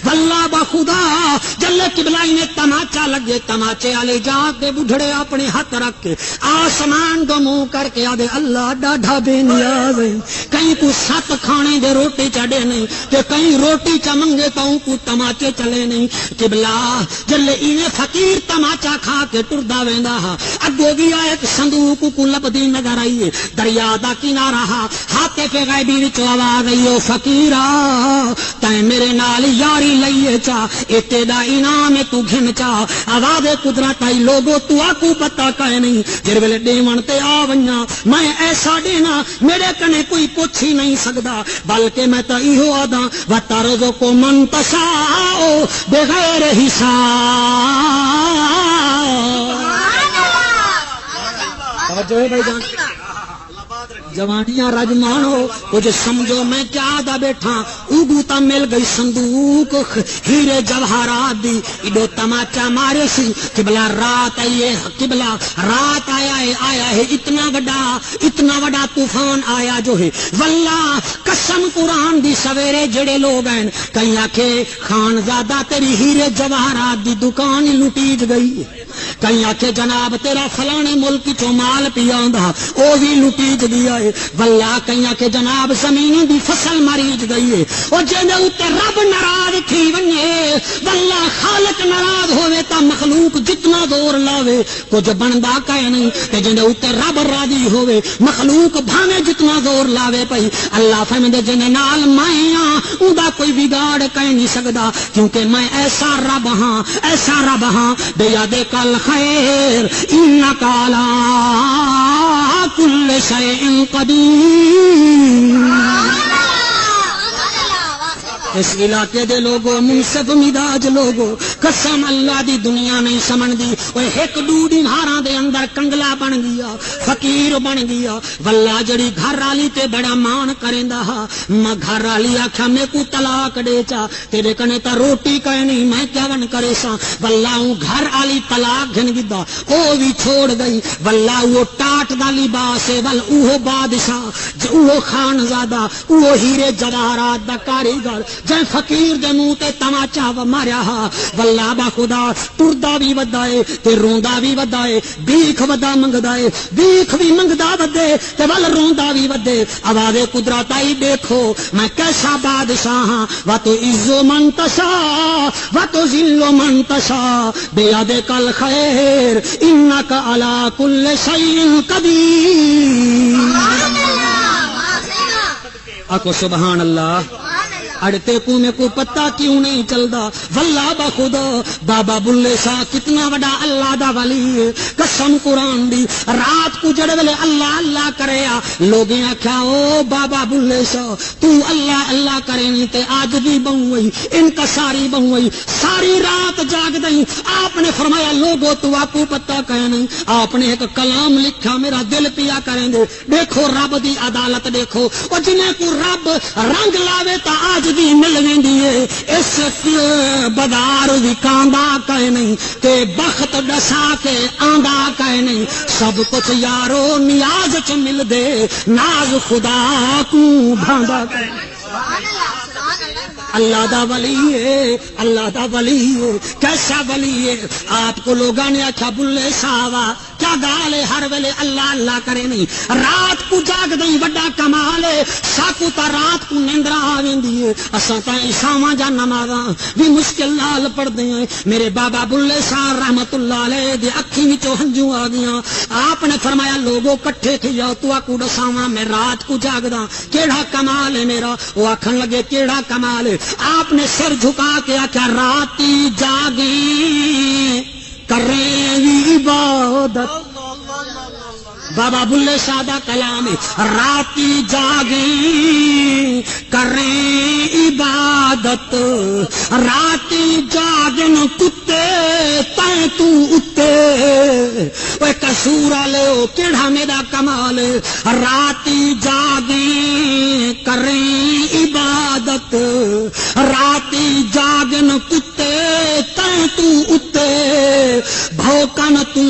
واللہ با خدا جل قبلائی نے تماچا لگے تماچے والے جا کے بڈھڑے اپنے ہاتھ رکھ کے آسمان کو منہ کر کے آدے اللہ ڈاڈھا بے نیاز ہے کہیں کو 7 کھانے دے روٹی چڑھے نہیں تے کہیں روٹی چا منگے تو کو تماچے چلے نہیں قبلہ جل انہیں فقیر تماچا کھا کے ٹردا ویندا اگو گیا ایک صندوق کو لبدی نظر آئیے دریا دا کنارہ ہاتھے پہ غیبی وچ آواز آئی او فقیرا تائیں میرے نال یاری لئیے چا اتے دا انعام تو گھن چا آواز قدرت آئی لوگو تو آکو پتا کہے نہیں جر ویلے دیون تے آونیاں میں ایسا دینا میرے کنے کوئی پوچھ ہی نہیں سکدا بلکہ میں تا ایہو آدھا وَتَرْزُقُ مَن تَشَاءُ بِغَيْرِ حساب جو ہے بھائی جان جوانیاں رجمان ہو کچھ سمجھو میں کیا دا بیٹھا اگو تا مل گئی صندوق ہیرے جواہرات دی ایڈو تماچا مارے سی قبلہ رات آئیے قبلہ رات آیا ہے اتنا وڈا طوفان آیا جو ہے واللہ قسم قرآن دی سویرے جڑے لوگ ہیں کہیں آکھے خانزادہ تیری ہیرے جواہرات دی دکان لٹیج گئی کہیں آکھے جناب تیرا فلانے ملک چو مال پیاندا او بھی لٹیج گیا ہے واللہ کہیں آکھے جناب زمینی دی فصل مریج گئی ہے او جنہیں اتے رب ناراض تھی ونجے واللہ خالق ناراض ہوئے تا مخلوق جتنا زور لاوے کچھ بندہ کہے نہیں کہ جنہیں اتے رب راضی ہوئے مخلوق بھانے جتنا زور لاوے پئی اللہ فرمائے جنہیں نال میں ہاں دا کوئی بگاڑ کہہ نہیں سکدا کیونکہ میں ایسا رب ہاں بے یاد کل خیر انکا لا کل شیء قدیر۔ اس علاقے دے لوگوں منصف مزاج لوگوں قسم اللہ دی دنیا نہیں سمجھ دی، وہ ایک ڈوڈی ہاراں دے اندر کنگلا بن گیا، فقیر بن گیا۔ واللہ جڑی گھر والی تے بڑا مان کریندا ہا، میں گھر والی آکھیا میں کو طلاق دے چا تیرے کنے تا روٹی کہیں نہیں میں کیا ون کرے سا۔ واللہ او گھر والی طلاق گھن گدا او بھی چھوڑ گئی۔ واللہ وہ ٹاٹ دا لباس ہے، ول اوہ بادشاہ اوہ خانزادہ اوہ ہیرے جواہرات دا کاریگر جے فقیر دے منہ تے تماچا ماریا ہا۔ واللہ با خدا ٹردا بھی ودا ہے تے روندا بھی ودا ہے، بھیک ودا منگدا ہے، بھیک بھی منگدا ودے تے ول روندا بھی ودے۔ آواز قدرت آئی دیکھو میں کیسا بادشاہ ہاں، وا تو عزو من تشاء وا تو ذل من تشاء بیدک الخیر انک علی کل شیء قدیر۔ آکو سبحان اللہ۔ اڑتے کو میں کو پتہ کیوں نہیں چلدا؟ واللہ بخدا بابا بلے شاہ کتنا بڑا اللہ دا ولی ہے، قسم قرآن دی۔ رات کو جڑے ویلے اللہ اللہ کریا لوگیں آکھیا او بابا بلے شاہ تو اللہ اللہ کرے نہیں تے آج بھی بہوئی انکساری بہوئی ساری رات جاگ دئی۔ آپ نے فرمایا لوگو تو آپ کو پتہ کہے نہیں، آپ نے ایک کلام لکھا میرا دل پیا کریں دے۔ دیکھو رب دی عدالت دیکھو، اور جنہیں کو رب رنگ لاوے تا آج بھی مل ویندی ہے۔ اس بدار وکاندا کہے نہیں تے بخت ڈسا کے آندا کہے نہیں، سب کچھ یارو نیاز چ مل دے ناز خدا کو بھاندا کہے نہیں۔ اللہ دا ولی ہے، اللہ دا ولی ہے، کیسا ولی ہے؟ آپ کو لوگوں نے آکھا بلے ساوا کیا گال ہے، ہر ویلے اللہ اللہ کرے نہیں، رات کو جاگ دیں وڈا کمال ہے۔ ساکو تا رات کو نیندرا آویندی ہے، اساں تا عشاواں جا نمازاں بھی مشکل نال پڑھدے ہیں۔ میرے بابا بلے شاہ رحمت اللہ علیہ دی اکھیں وچوں ہنجو آ گیاں۔ آپ نے فرمایا لوگوں کٹھے تھی جاؤ تو آکو دساواں میں رات کو جاگدا کیڑا کمال ہے میرا۔ وہ آکھن لگے کیڑا کمال ہے؟ آپ نے سر جھکا کے آکھا راتی جاگیں کریں وی عبادت۔ بابا بلے شاہ دا کلام ہے، راتی جاگیں کریں عبادت، راتی جاگن کتے تائیں تو اتے۔ اوے قصور والے او کیڑا میرا کمال ہے، راتی جاگیں کریں عبادت، راتی جاگن کتے تائیں تو اتے، بھوکن تو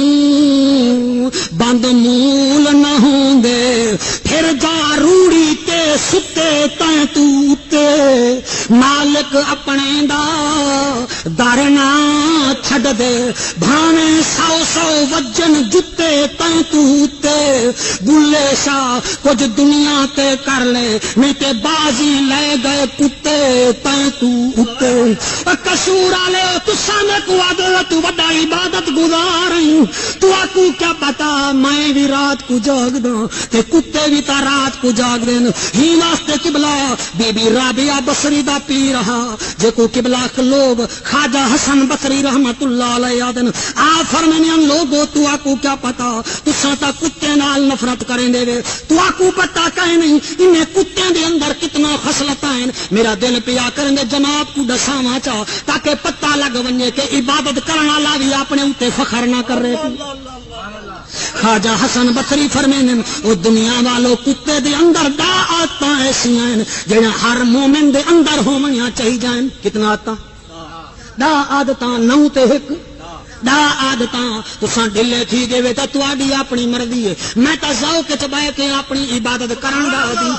بند مول نہ ہوں گے، پھر جا روڑی تے ستے تائیں تو اتے، مالک اپنے دا درنا چھڈ دے، بھانے سو سو وجن جتے تائیں تو اتے۔ بلے شاہ کچھ دنیا تے کر لے نہیں تے بازی لے گئے کتے تائیں تو اتے۔ قصور والے تساں میں کو عدالت وڈا عبادت گزار رہی، تو آکو کیا پتا میں بھی رات کو جاگ داں تے کتے بھی تا رات کو جاگ دین۔ ہی واسطے قبلہ بی بی رابعہ بصری دا پی رہا جے کو قبلہ لوگ خواجہ حسن بصری رحمت اللہ علیہ آدن آپ فرمانے ان لوگوں تو آکو کیا پتا تساں تا کتے نال نفرت کریں دے وے، تو آکو پتا کہیں نہیں انہیں کتیں دے اندر کتنا خصلتاں ہیں۔ میرا دل پیا کریں دے جناب کو دساواں چا تاکہ پتہ لگ ونجے کہ عبادت کرنے والا بھی اپنے اوتے فخر نہ کر رہے۔ خواجہ حسن بصری فرمینے او دنیا والو کتے دے اندر دا آتاں ایسیاں ہیں جہاں ہر مومن دے اندر ہومنیاں چاہی جائیں۔ کتنا آتاں؟ دا عادتاں نو تے ہک دا عادتاں تساں ڈلے تھی دے وے تا تواڈی اپنی مرضی ہے، میں تا ذوق وچ بیٹھ کے اپنی عبادت کرن دا دی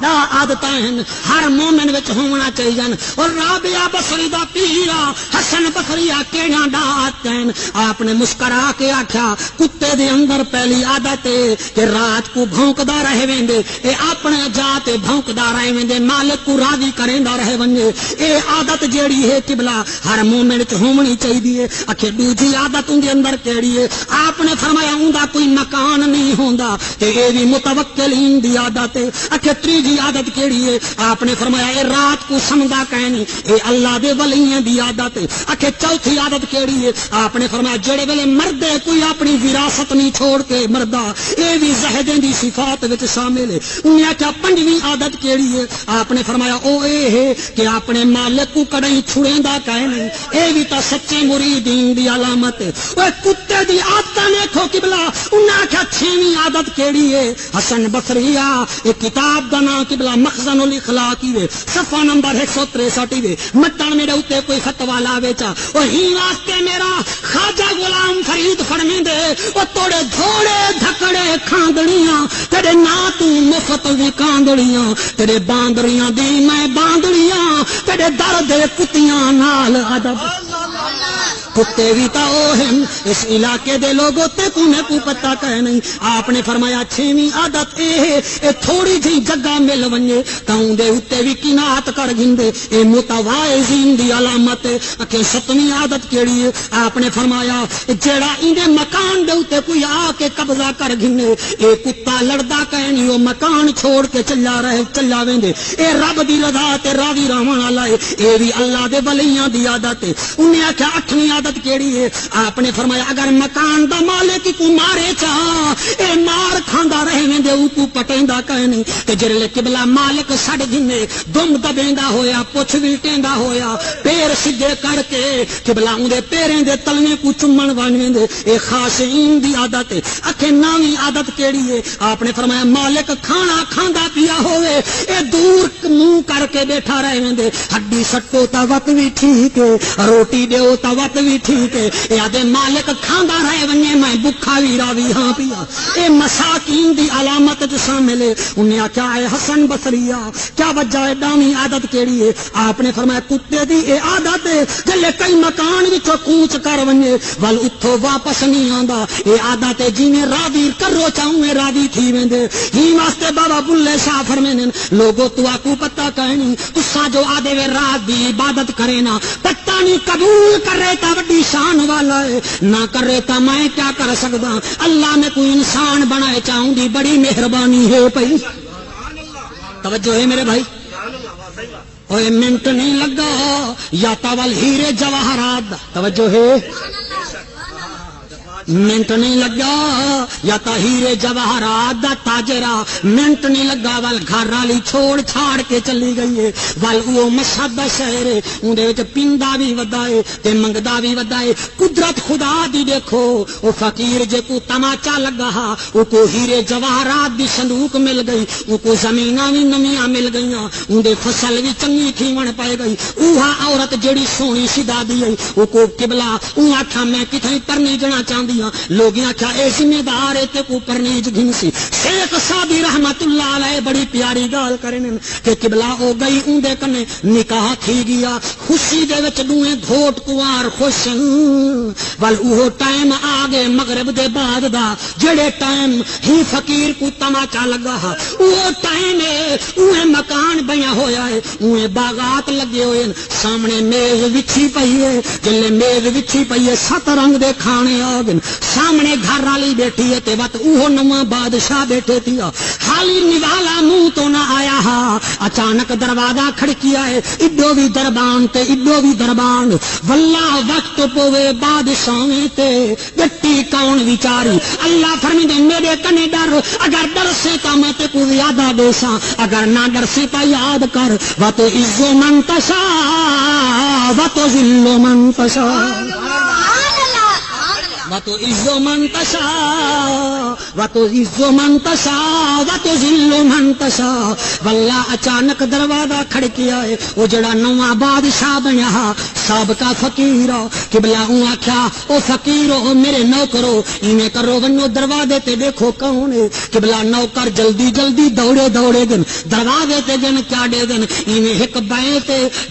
دا عادتاں ہیں ہر مومن وچ ہونا چاہیے۔ اور رابعہ بصری دا پیرا حسن بصری کیڑیاں دا آتیں آپ نے مسکرا کے آکھیا کتے دے اندر پہلی عادت ہے کہ رات کو بھونکدا رہے ویندے، اے اپنے جات بھونکدا رہے ویندے، مالک کو راضی کریندا رہے ونجے۔ اے عادت جیڑی ہے قبلہ ہر مومن وچ ہونی چاہیے۔ اکھے دوجی عادت اون دے اندر کیڑی ہے؟ آپ نے فرمایا اوندا کوئی مکان نہیں ہوندا تے اے وی متوکلین دی عادت ہے۔ اکھے جی عادت کیڑی ہے؟ آپ نے فرمایا اے رات کو سمدا کہنی اے اللہ دے ولیاں دی عادت ہے۔ اکھے چوتھی عادت کیڑی ہے؟ آپ نے فرمایا جڑے ویلے مردے کوئی اپنی وراثت نہیں چھوڑ کے مردا، اے بھی زہدیں دی صفات وچ شامل ہے۔ انہاں کیا پنجویں عادت کیڑی ہے؟ آپ نے فرمایا او اے ہے کہ اپنے مالک کو کڑی چھڑیندا کہے نہیں، اے بھی تا سچے مریدین دی علامت ہے۔ اوے کتے دی عادت دیکھو قبلہ، انہاں کیا چھویں عادت کیڑی ہے؟ حسن بصری ایک کتاب دا نام قبلہ مخزن الاخلاق ہے، صفحہ نمبر 163 ہے۔ مٹن میرے اوتے کوئی فتوا لاوے چا او ہی واسطے میرا خواجہ غلام فرید فرمیندے او توڑے جھوڑے دھکڑے کھاندڑیاں تیرے نا تو مفت وکاندڑیاں، تیرے باندڑیاں دی میں باندڑیاں، تیرے درد کتیاں نال ادب۔ کتے بھی تا او ہیں اس علاقے دے لوگوں تے کونے کو پتہ کہے نہیں۔ آپ نے فرمایا چھویں عادت اے تھوڑی جی جگہ مل ونجے تاؤں دے اتے بھی قناعت کر گھندے، اے متواضعین دی علامت ہے۔ کہ ستویں عادت کیڑی ہے؟ آپ نے فرمایا جیڑا ایندے مکان دے اتے کوئی آ کے قبضہ کر گھنے، اے کتا لڑدا کہنی او مکان چھوڑ کے چلا ویندے، اے رب دی رضا تے راضی رہون والا ہے، اے بھی اللہ دے ولیاں دی عادت ہے۔ انہیں آکھیا اٹھویں عادت کیڑی ہے؟ آپ نے فرمایا اگر مکان دا مالک کو مارے چاہ اے مار کھاندا رہے ویندے او کو پٹیندا کہنی، تے جڑے قبلہ مالک سڑ گھنے دم دبیندا ہویا پچھ ویٹیندا ہویا پیر سجے کر کے قبلہ اندے پیریں دے تلویں کو چمن بن ویندے، اے خاشعین دی عادت ہے۔ اکھے نویں عادت کیڑی ہے؟ آپ نے فرمایا مالک کھانا کھاندا پیا ہوئے اے دور منہ کر کے بیٹھا رہے ویندے، ہڈی سٹو تا وقت بھی ٹھیک ہے، روٹی دیو تا وقت بھی ٹھیک ہے، اے آدھے مالک کھاندا رہے ونجے میں بکھا بھی راوی ہاں پیا، اے مساکین دی علامت جو شامل ہے۔ انہیں آکھیا اے حسن بصریہ کیا وجہ ہے ڈاویں عادت کیڑی ہے؟ آپ نے فرمایا کتے دی اے عادت ہے جلے کئی مکان وچوں کوچ کر ونجے ول اتھوں واپس نہیں آندا، اے عادت ہے جویں راوی کرو چاہوں راوی تھی ویندے۔ ہی واسطے بابا بلے شاہ فرمیندے لوگوں تو آکو پتہ کہنی تساں جو آدے وے رات دی عبادت کرے نا پتہ نہیں قبول کرے تا وڈی شان والا ہے، نہ کرے تا میں کیا کر سکدا، اللہ نے کوئی انسان بنائے چاہوں دی بڑی مہربانی ہے پئی۔ توجہ ہے میرے بھائی، اوے منٹ نہیں لگا یا تاول ہیرے جواہرات، توجہ ہے منٹ نہیں لگا یا تا ہیرے جواہرات دا تاجرا، منٹ نہیں لگا ول گھر والی چھوڑ چھاڑ کے چلی گئی ہے، ول وہ مشہد شہر ہے اندے وچ پیندا بھی ودا ہے تے منگدا بھی ودا ہے۔ قدرت خدا دی دیکھو، او فقیر جے کو تماچا لگا ہا او کو ہیرے جواہرات دی صندوق مل گئی، او کو زمیناں بھی نمیاں مل گئیاں، اندے فصل بھی چنگی کھیون پائے گئی۔ اوہا عورت جڑی سونی شدا دی ہے او کو قبلہ او آکھا میں کتھے پرنی جنا چاہندی لوگ آخیا اے ذمہ دار ہے کو پرنیج گھنسی۔ شیخ سادی رحمت اللہ علیہ بڑی پیاری گال کرنے کہ قبلہ ہو گئی اندے کنے نکاح تھی گیا، خوشی دے وچ دوئیں دھوٹ کوار خوش ول اوہ ٹائم آ گئے مغرب دے بعد دا جڑے ٹائم ہی فقیر کو تماچا لگا ہا، اوہ ٹائم ہے اوہ مکان بنیا ہویا ہے، اوہ باغات لگے ہوئے سامنے میز وچھی پئی ہے، جلے میز وچھی پئی ہے 7 رنگ دے کھانے آ گئے، سامنے گھر والی بیٹھی ہے تے وقت اوہ نواں بادشاہ بیٹھے تھیا، حالی نوالا منہ تو نہ آیا ہا، اچانک دروازہ کھڑکیا ہے، اڈو بھی دربان تے اڈو بھی دربان، واللہ وقت پوے بادشاہیں تے گٹی کون وچاری، اللہ فرمیندے میرے کنے ڈر، اگر ڈر سے تا میں تے کو زیادہ دیساں، اگر نہ ڈر سے تا یاد کر، وَتُ عِزُّ مَن تَشَاءُ وَتُ ذِلُّ مَن تَشَاءُ وَتُعِزُّ مَن تَشَاءُ وَتُعِزُّ مَن تَشَاءُ وَتُذِلُّ مَن تَشَاءُ۔ واللہ اچانک دروازہ کھڑکیا ہے، وہ جڑا نواں بادشاہ بنیا سابقہ فقیر قبلہ ہوں آکھیا او فقیرو میرے نوکرو ایویں کرو ونو دروازے تے دیکھو کون ہے، قبلہ نوکر جلدی جلدی دوڑے دن دروازے تے گن چاڑے دن، ایویں ایک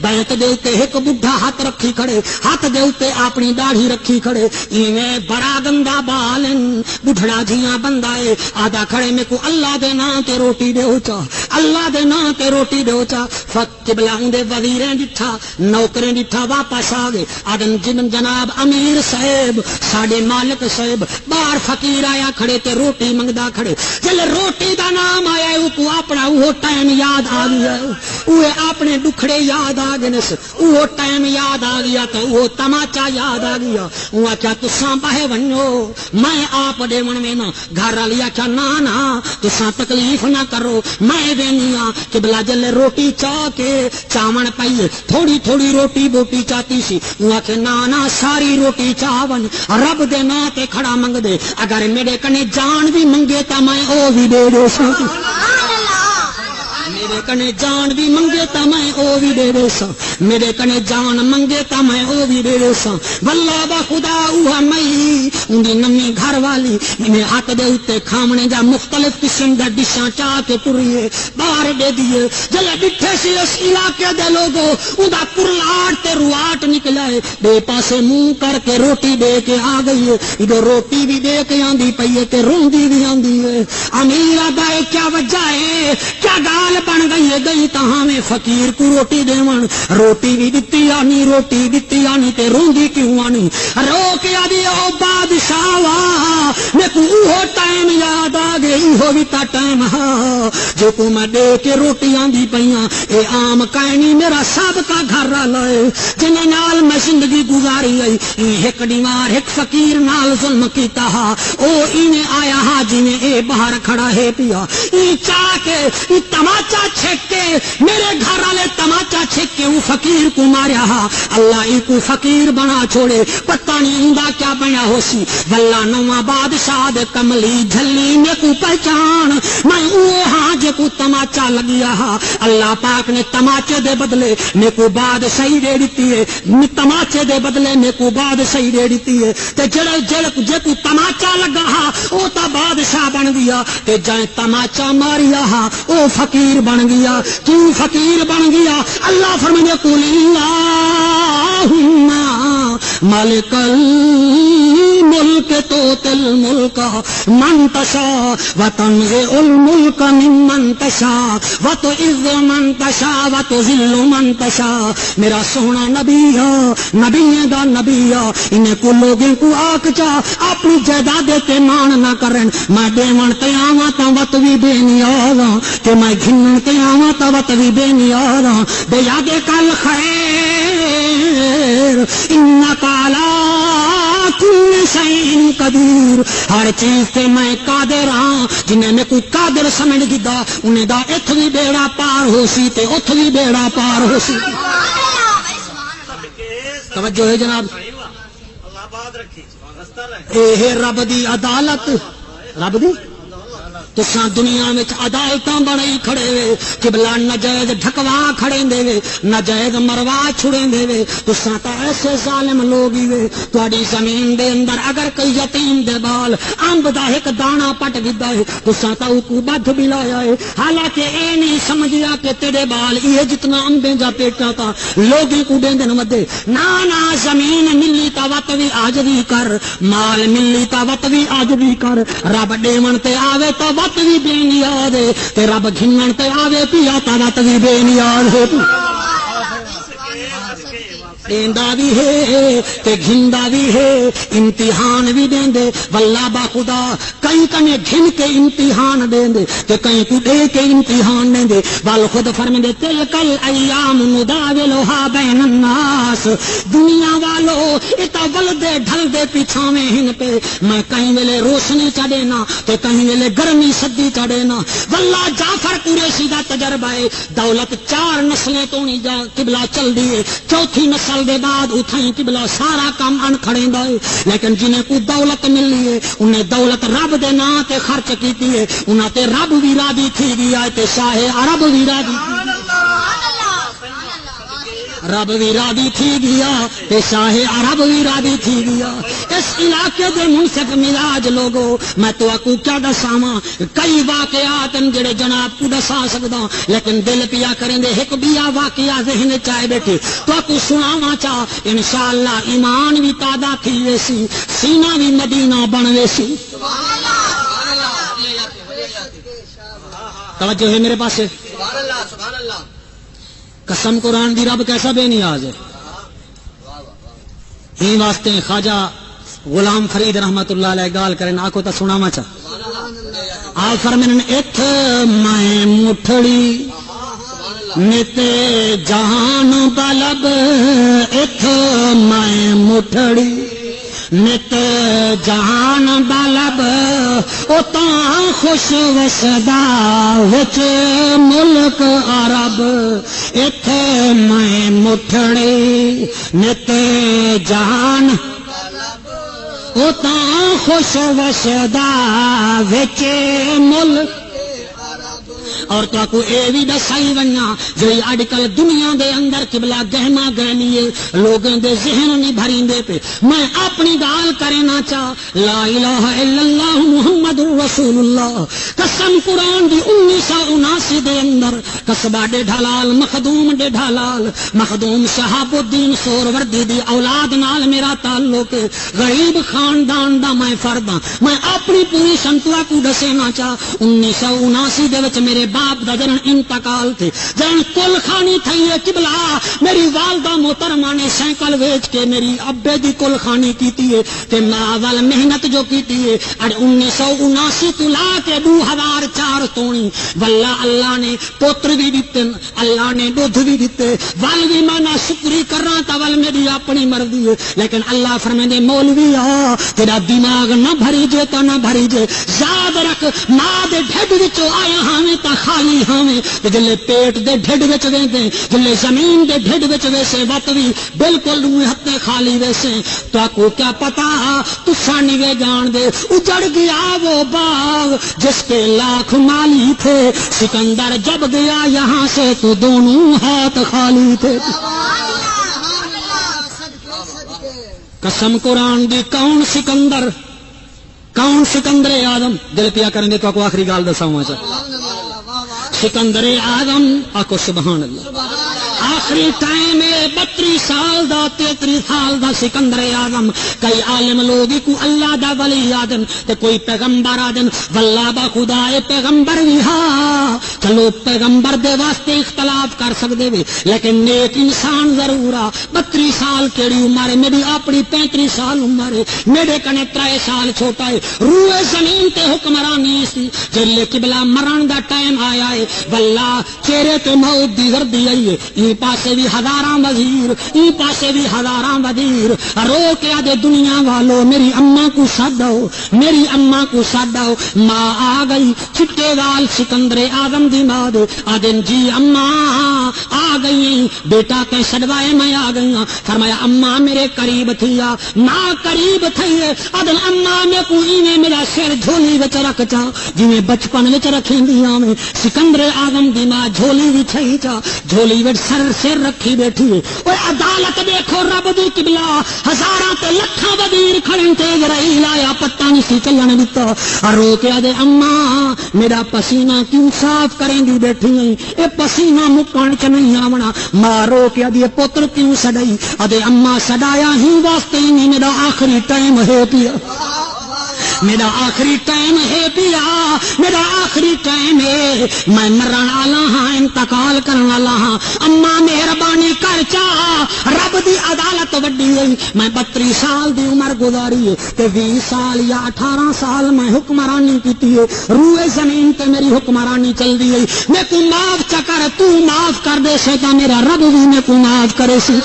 بینت دے اوتے ایک بڈھا ہاتھ رکھی کھڑے، ہاتھ دے اوتے اپنی داڑھی رکھی کھڑے، ایویں بڑا گندا بالن بڑھڑا جیاں بندہ ہے آدھا کھڑے میں کو اللہ دے نا تے روٹی دے چا اللہ دے نا تے روٹی دے چا قبلہ دے وزیریں ڈٹھا نوکریں ڈٹھا واپس آ گئے آدن جناب امیر صاحب ساڈے مالک صاحب باہر فقیر آیا کھڑے تے روٹی منگدا کھڑے جل روٹی دا نام آیا او کو اپنا وہ ٹائم یاد آ گیا اوے اپنے دکھڑے یاد آ گئے نس وہ ٹائم یاد آ گیا تو وہ تماچا یاد آ گیا وہ کیا تساں باہے ونجو میں آپ دے من میں نا گھر والی آخیا نا تساں تکلیف نہ کرو میں دینی ہاں قبلہ جل روٹی چاہ کے چاون پئی تھوڑی تھوڑی روٹی بوٹی چاہتی سی وہ آخ نا ساری روٹی چاون رب دے نا تے کھڑا منگ دے اگر میرے کنے جان بھی منگے تا میں او بھی دے دے سا میرے کنے جان بھی منگے تا میں او بھی دے دے سا میرے کنے جان منگے تا میں او بھی دے دے سا واللہ با خدا اوہا مئی اندی نمی گھر والی انہیں ہاتھ دے اتے کھامنے جا مختلف قسم دا ڈشاں چاہ کے پوریے باہر دے دیے جلے ڈٹھے سی اس علاقے دے لوگو اندہ پرلاٹ تے رواٹ نکلائے بے پاسے منہ کر کے روٹی دے کے آ گئی ہے ادھر روٹی بھی دے کے آندی پئیے تے روندی بھی آندی ہے امیر آدھائے کیا وجہ ہے کیا گال بن گئی ہے گئی تہاں میں فقیر کو روٹی دیون روٹی بھی دتی آنی روٹی دتی آنی تے روندی کیوں آنی رو کے آدھی او بادشاہ وا میں کو اوہو ٹائم یاد آ گئی ہو بھی تا ٹائم ہاں جو کو میں دے کے روٹی آندی پئیاں اے عام کائنی میرا سب کا گھر والا ہے جنہیں نال میں زندگی گزاری آئی ایک دیوار ایک فقیر نال ظلم کیتا ہا او انہیں آیا ہا جنہیں اے باہر کھڑا ہے پیا ای چاہ کے ای تماچا چھک کے میرے گھر والے تماچا چھک کے وہ فقیر کو ماریا ہا اللہ ای کو فقیر بنا چھوڑے پتہ نہیں ہوندا کیا بنا ہو سی واللہ نواں بادشاہ دے کملی جھلی میں کو پہچان میں اوہ ہاں جے کو تماچا لگیا ہا اللہ پاک نے تماچے دے بدلے میں کو بادشاہی دے دیتی ہے تماچے دے بدلے میں کو بادشاہی دے دیتی ہے تے جے کو تماچا لگا ہا او تا بادشاہ بن گیا تے جائیں تماچا ماریا ہا او فقیر بن گیا کیوں فقیر بن گیا اللہ فرمانے قل اللہم مالک الملک توتی الملک من تشاء وتنزع الملک ممن تشاء وتعز من تشاء وتذل من تشاء میرا سونا نبی نبی دا نبی انہیں کو لوگوں کو آکھ چاہ اپنی جائیداد تے مان نہ کرن میں دیون تے آواں تا وت وی بے نیازاں کہ میں گھنن تے آواں تا وت وی بے نیازاں دے یادے کل خیر انک علی کل شیء قدیر ہر چیز تے میں قادر ہاں جنہیں میں کوئی قادر سمجھ گدا انہیں دا اتھ وی بیڑا پار ہو سی تے اتھ وی بیڑا پار ہو سی توجہ ہے جناب اے رب دی عدالت رب دی تساں دنیا میں عدالتاں بنائی کھڑے وے قبلہ نجائز ڈھکوا کھڑے دے وے نجائز مروا چھڑے دے وے تساں تا ایسے ظالم لوگ ہی وے تواڈی زمین دے اندر اگر کوئی یتیم دے بال امب دا ایک دانا پٹ گدا ہے تساں تا کو بدھ بھی لایا ہے حالانکہ اے نہیں سمجھیا کہ تیرے بال یہ جتنا امبے جا پیٹا تا لوگ کو دیندے نہ ودے نا زمین ملی تا وت وی عاجزی کر مال ملی تا وت وی عاجزی کر رب دیون تے آوے تا وت بھی بے نیاز ہے تے رب گھنن تے آوے پیا تا وت بھی بے نیاز ہے دیندا بھی ہے تے گھندا بھی ہے امتحان بھی دیندے واللہ با خدا کئی کنے گھن کے امتحان دیندے تے کئی کو دے کے امتحان دیندے وال خود فرماندے تلکل ایام نداولھا بین الناس دنیا والو اتا ولدے ڈھل دے پیچھاویں ہن پہ میں کہیں ویلے روشنی چڑھے نا تے کہیں ویلے گرمی سردی چڑھے نا واللہ جعفر قریشی دا تجربہ ہے دولت 4 نسلیں تو نہیں جا قبلہ چل دی ہے چوتھی نسل دے بعد اتھائیں قبلہ سارا کام ان کھڑیں دا ہے لیکن جنہیں کو دولت ملی ہے انہیں دولت رب دے نا تے خرچ کیتی ہے انہاں تے رب بھی راضی تھی گیا تے شاہ عرب بھی راضی رب بھی راضی تھی گیا تے شاہ عرب بھی راضی تھی گیا. اس علاقے دے منصف مزاج لوگو میں تو آکو کیا دساواں کئی واقعات جڑے جناب کو دسا سکدا لیکن دل پیا کریں دے ایک بیا واقعہ ذہن چائے بیٹھے تو آکو سناواں چا انشاءاللہ ایمان بھی تازہ تھی ویسی سینہ بھی مدینہ بن ویسی. توجہ ہے میرے پاس. قسم قرآن دی رب کیسا بے نیاز ہے. ہی واسطے خواجہ غلام فرید رحمت اللہ علیہ گال کریں آکو تا سناواں چا آ فرمن اتھ میں مٹھڑی نت جہان بلب اتھ میں مٹھڑی نت جہان بلب اتاں خوش وسدا وچ ملک عرب اتھ میں مٹھڑی نت جہان اتاں خوش وسدا وچ ملک. اور تو کو اے بھی دسائی ونیا جی اج کل دنیا دے اندر قبلہ گہما گہلیے لوگوں دے ذہن نہیں بھریندے پہ میں اپنی گال کرنا چاہ لا الہ الا اللہ محمد رسول اللہ. قسم قرآن دی 1979 دے اندر قصبہ ڈیڈھا لال مخدوم شہاب الدین سوروردی دی اولاد نال میرا تعلق غریب خاندان دا میں فرد ہاں. میں اپنی پوری سنتوا کو دسنا چاہ 1979 دے وچ میرے باپ دا جن انتقال تھے جن کل خانی تھی ہے قبلہ میری والدہ محترمہ نے سائیکل ویچ کے میری ابے دی کل خانی کیتی ہے تے ناول محنت جو کیتی ہے 1979 تو لا کے 2004 تونی واللہ اللہ نے پوتر بھی دیتے اللہ نے دودھ بھی دیتے ول بھی میں نہ شکری کر رہا تھا ول میری اپنی مرضی ہے لیکن اللہ فرمائے دے مولوی آ تیرا دماغ نہ بھری جے تو نہ بھری جے یاد رکھ ماں دے ڈھڈ وچوں آیا ہاں تا خالی ہاں جلے پیٹ دے ڈھڈ وچ ویندے جلے زمین دے ڈھڈ وچ ویسے وت بھی بالکل دوے ہتھے خالی ویسے تو کو کیا پتا تساں نہیں جان دے اجڑ گیا وہ باغ جس کے لاکھ مالی تھے سکندر جب گیا یہاں سے تو دونوں ہاتھ خالی تھے. قسم قرآن دی کون سکندر آدم دل پیا کریں گے تو آپ کو آخری گال دساؤں سکندر آدم آکو سبحان اللہ آخری ٹائم 32 سال دا 33 سال دا سکندر آدم کئی عالم لوگی کو اللہ دا ولی آدم تے کوئی پیغمبر آدم واللہ با خدا اے پیغمبر بھی ہاں چلو پیغمبر دے واسطے اختلاف کر سکتے بھی لیکن نیک انسان ضرور آ 32 سال کیڑی عمر ہے میری اپنی 35 سال عمر ہے میرے کنے 3 سال چھوٹا ہے روح زمین تے حکمرانی سی جلے قبلہ مرن دا ٹائم آیا ہے واللہ چہرے تے موت دی گردی آئی ہے ای پاسے بھی ہزاراں وزیر ای پاسے بھی ہزاراں وزیر رو کے آدھے دنیا والو میری اماں کو ساداؤ میری اماں کو ساداؤ ماں آ گئی چٹے وال سکندر آدم دی ماں دے آدھن جی اماں آ گئی بیٹا کہ سڑوائے میں آ گئی فرمایا اماں میرے قریب تھی ماں قریب تھی آدھن اماں میں کوئی نے میرا سر جھولی وچ رکھ چا جی میں بچپن وچ رکھیں دیاں میں سکندر آدم دی ماں جھولی بھی چھئی چا جھولی وچ سر رکھی بیٹھی ہے اوے عدالت دیکھو رب دی قبلہ ہزاراں تے لکھاں وزیر کھڑے تے اسرائیل آیا پتہ نہیں سی چلن دتا رو کے آدھے اماں میرا پسینہ کیوں صاف کریں دی بیٹھی ہے اے پسینہ مکن چ نہیں آونا ماں رو کے آدھے پتر کیوں سڑائی آدھے اماں سڑایا ہی واسطے نہیں میرا آخری ٹائم ہے پیا میرا آخری ٹائم ہے پیا میرا آخری ٹائم ہے میں مرن والا ہاں انتقال کرن والا ہاں اماں مہربانی کر چاہ رب دی عدالت وڈی ہوئی میں 32 سال دی عمر گزاری ہے تے 20 سال یا 18 سال میں حکمرانی کیتی ہے روئے زمین تے میری حکمرانی چل دی ہے میں کو معاف چکر تو معاف کر دے سے تا میرا رب بھی میں کو معاف کرے سی.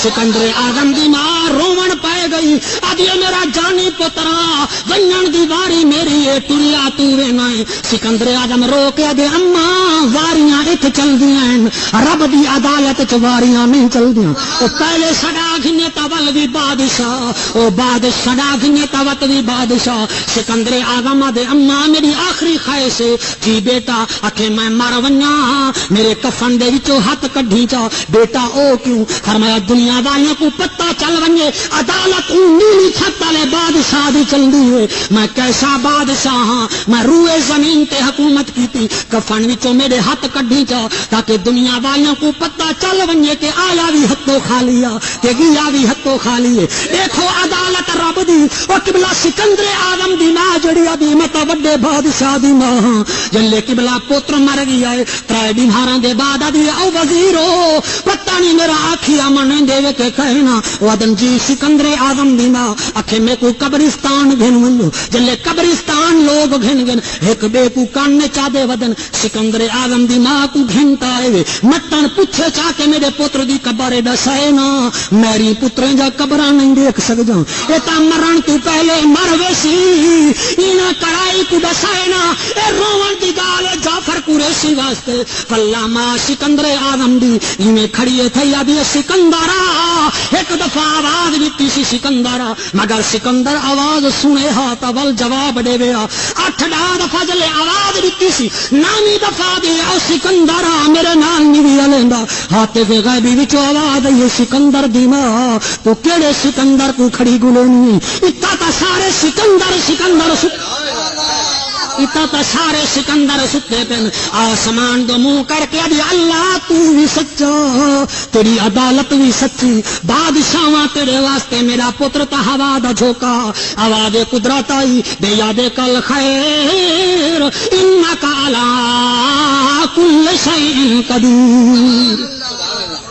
سکندر آدم دی ماں رومن پائے گئی آدھی میرا جانی پترا ونن دی واری میری ہے ٹریا تو وینا ہے سکندر آدم رو کے دے اماں واریاں ایتھ چل دیاں رب دی عدالت چ واریاں نہیں چل دیاں او پہلے سڑا گھنے تا ول بھی بادشاہ او بادشاہ گنے توت بھی بادشاہ سکندر اعظم دے اما میری آخری خواہش ہے جی بیٹا اکھے میں مر ونجاں میرے کفن دے وچوں ہاتھ کڈھی چا بیٹا او کیوں فرمایا دنیا والوں کو پتہ چل ونجے عدالت نیلی چھت والے بادشاہ دی چلدی ہے میں کیسا بادشاہ ہاں میں روئے زمین تے حکومت کیتی کفن وچوں میرے ہاتھ کڈھی چا تاکہ دنیا والوں کو پتہ چل ونجے کہ آیا بھی ہتھوں خالی آ کہ گیا بھی ہتھوں خالی ہے دیکھو عدالت رب دی او قبلہ سکندر اعظم دی ماں جڑی ابھی مت وڈے بادشاہ دی ماں جلے قبلہ پوتر مر گیا ہے ترے بیماراں دے بعد دی او وزیرو پتہ نہیں میرا آکھیا من دے کے کہنا ودن جی سکندر اعظم دی ماں اکھے میں کو قبرستان گھن ونو جلے قبرستان لوگ گھن گن ایک بے کو کان چا دے ودن سکندر اعظم دی ماں کو گھنتا ہے مٹن پوچھے چا کے میرے پتر دی قبر دسائے نا میری پتریں جا قبراں نہیں دیکھ سکدا اے تا مرن تو پہلے مر ویسی اینا کڑائی کو دسائے نا اے روون دی گال جعفر قریشی واسطے پلا ماں سکندر اعظم دی ایویں کھڑی تھی ابھی سکندرا ایک دفعہ آواز دیتی سی سکندرا مگر سکندر آواز سنے ہا تا ول جواب دے ویا 8 دفعہ جلے آواز دیتی سی نامی دفعہ دے او سکندرا میرے نال نہیں لیندا ہاتھے دے غیبی وچ آواز آئی سکندر دی ماں تو کیڑے سکندر کو کھڑی گلونی اتا تا سارے سکندر اتا تا سارے سکندر ستے پن آسمان دو منہ کر کے ابھی اللہ تو بھی سچا تیری عدالت بھی سچی بادشاہاں تیرے واسطے میرا پتر تا ہوا دا جھوکا آواز قدرت آئی بے یاد کل خیر انکا علی کل شیء قدیر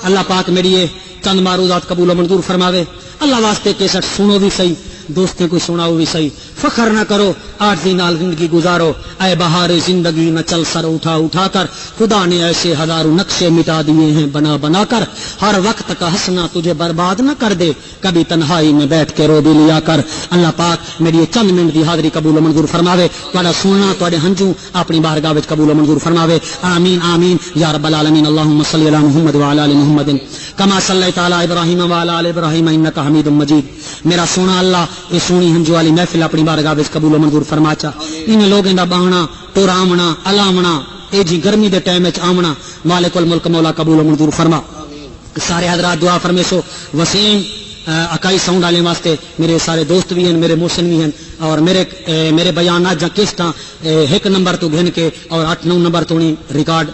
اللہ پاک میری یہ چند معروضات قبول و منظور فرماوے اللہ واسطے کیسٹ سنو بھی صحیح دوستیں کو سناؤ بھی صحیح فخر نہ کرو عاجزی نال زندگی گزارو اے بہار زندگی نہ چل سر اٹھا اٹھا کر خدا نے ایسے ہزاروں نقشے مٹا دیے ہیں بنا بنا کر ہر وقت کا ہنسنا تجھے برباد نہ کر دے کبھی تنہائی میں بیٹھ کے رو بھی لیا کر اللہ پاک میری چند منٹ دی حاضری قبول و منظور فرماوے تہاڈا سننا تہاڈے ہنجو اپنی بارگاہ وچ قبول و منظور فرماوے آمین آمین یا رب العالمین اللهم صل علی محمد وعلی ال محمد کما صلیت علی ابراہیم وعلی ال ابراہیم انک حمید مجید میرا سونا اللہ یہ سونی ہنجو والی محفل اپنی بارگاہ وچ قبول و منظور فرما چا ان لوگوں دا بہنا ٹوراونا الاونا اے جی گرمی دے ٹائم وچ آونا مالک الملک مولا قبول و منظور فرما سارے حضرات دعا فرمیسو وسیم اکائی ساؤنڈ والے واسطے میرے سارے دوست بھی ہیں میرے محسن بھی ہیں اور میرے بیانات جا قسطاں 1 نمبر تو گھن کے اور 8-9 نمبر تو ریکارڈ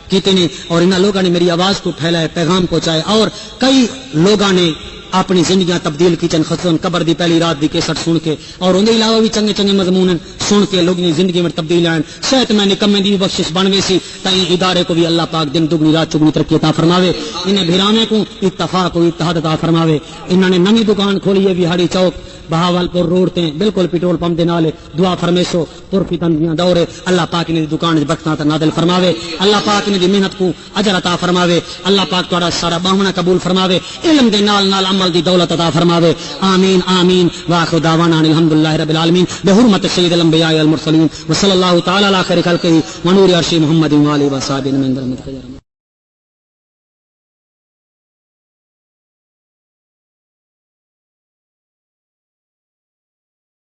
کیتے نے اور انہاں لوگوں نے میری آواز کو پھیلائے پیغام پہنچائے اور کئی لوگوں نے اپنی زندگیاں تبدیل کی چن خصوصاً قبر دی پہلی رات دی کیسٹ سن کے اور ان علاوہ بھی چنگے چنگے مضمون سن کے لوگوں کی زندگی میں تبدیل آئیں شاید میں نکمے دی بخشش بن گئی سی تائیں ادارے کو بھی اللہ پاک دن دگنی رات چگنی ترقی عطا فرماوے انہیں بھیرانے کو اتفاق و اتحاد عطا فرماوے انہوں نے نئی دکان کھولی ہے بہاڑی چوک بہاول پور روڈ تے بالکل پیٹرول پمپ دے نال دعا فرمیسو پر فتن دیاں دورے اللہ پاک نے دکان وچ برکتاں نازل فرماوے اللہ پاک نے دی محنت کو اجر عطا فرماوے اللہ پاک تہاڈا سارا باہمنا قبول فرماوے علم دے نال نال عمل دی دولت عطا فرماوے آمین آمین واخر دعوانا الحمدللہ رب العالمین بحرمت سید الانبیاء والمرسلین وصلی اللہ تعالی علی خیر خلقہ ونور عرش محمد و آلہ و صحبہ من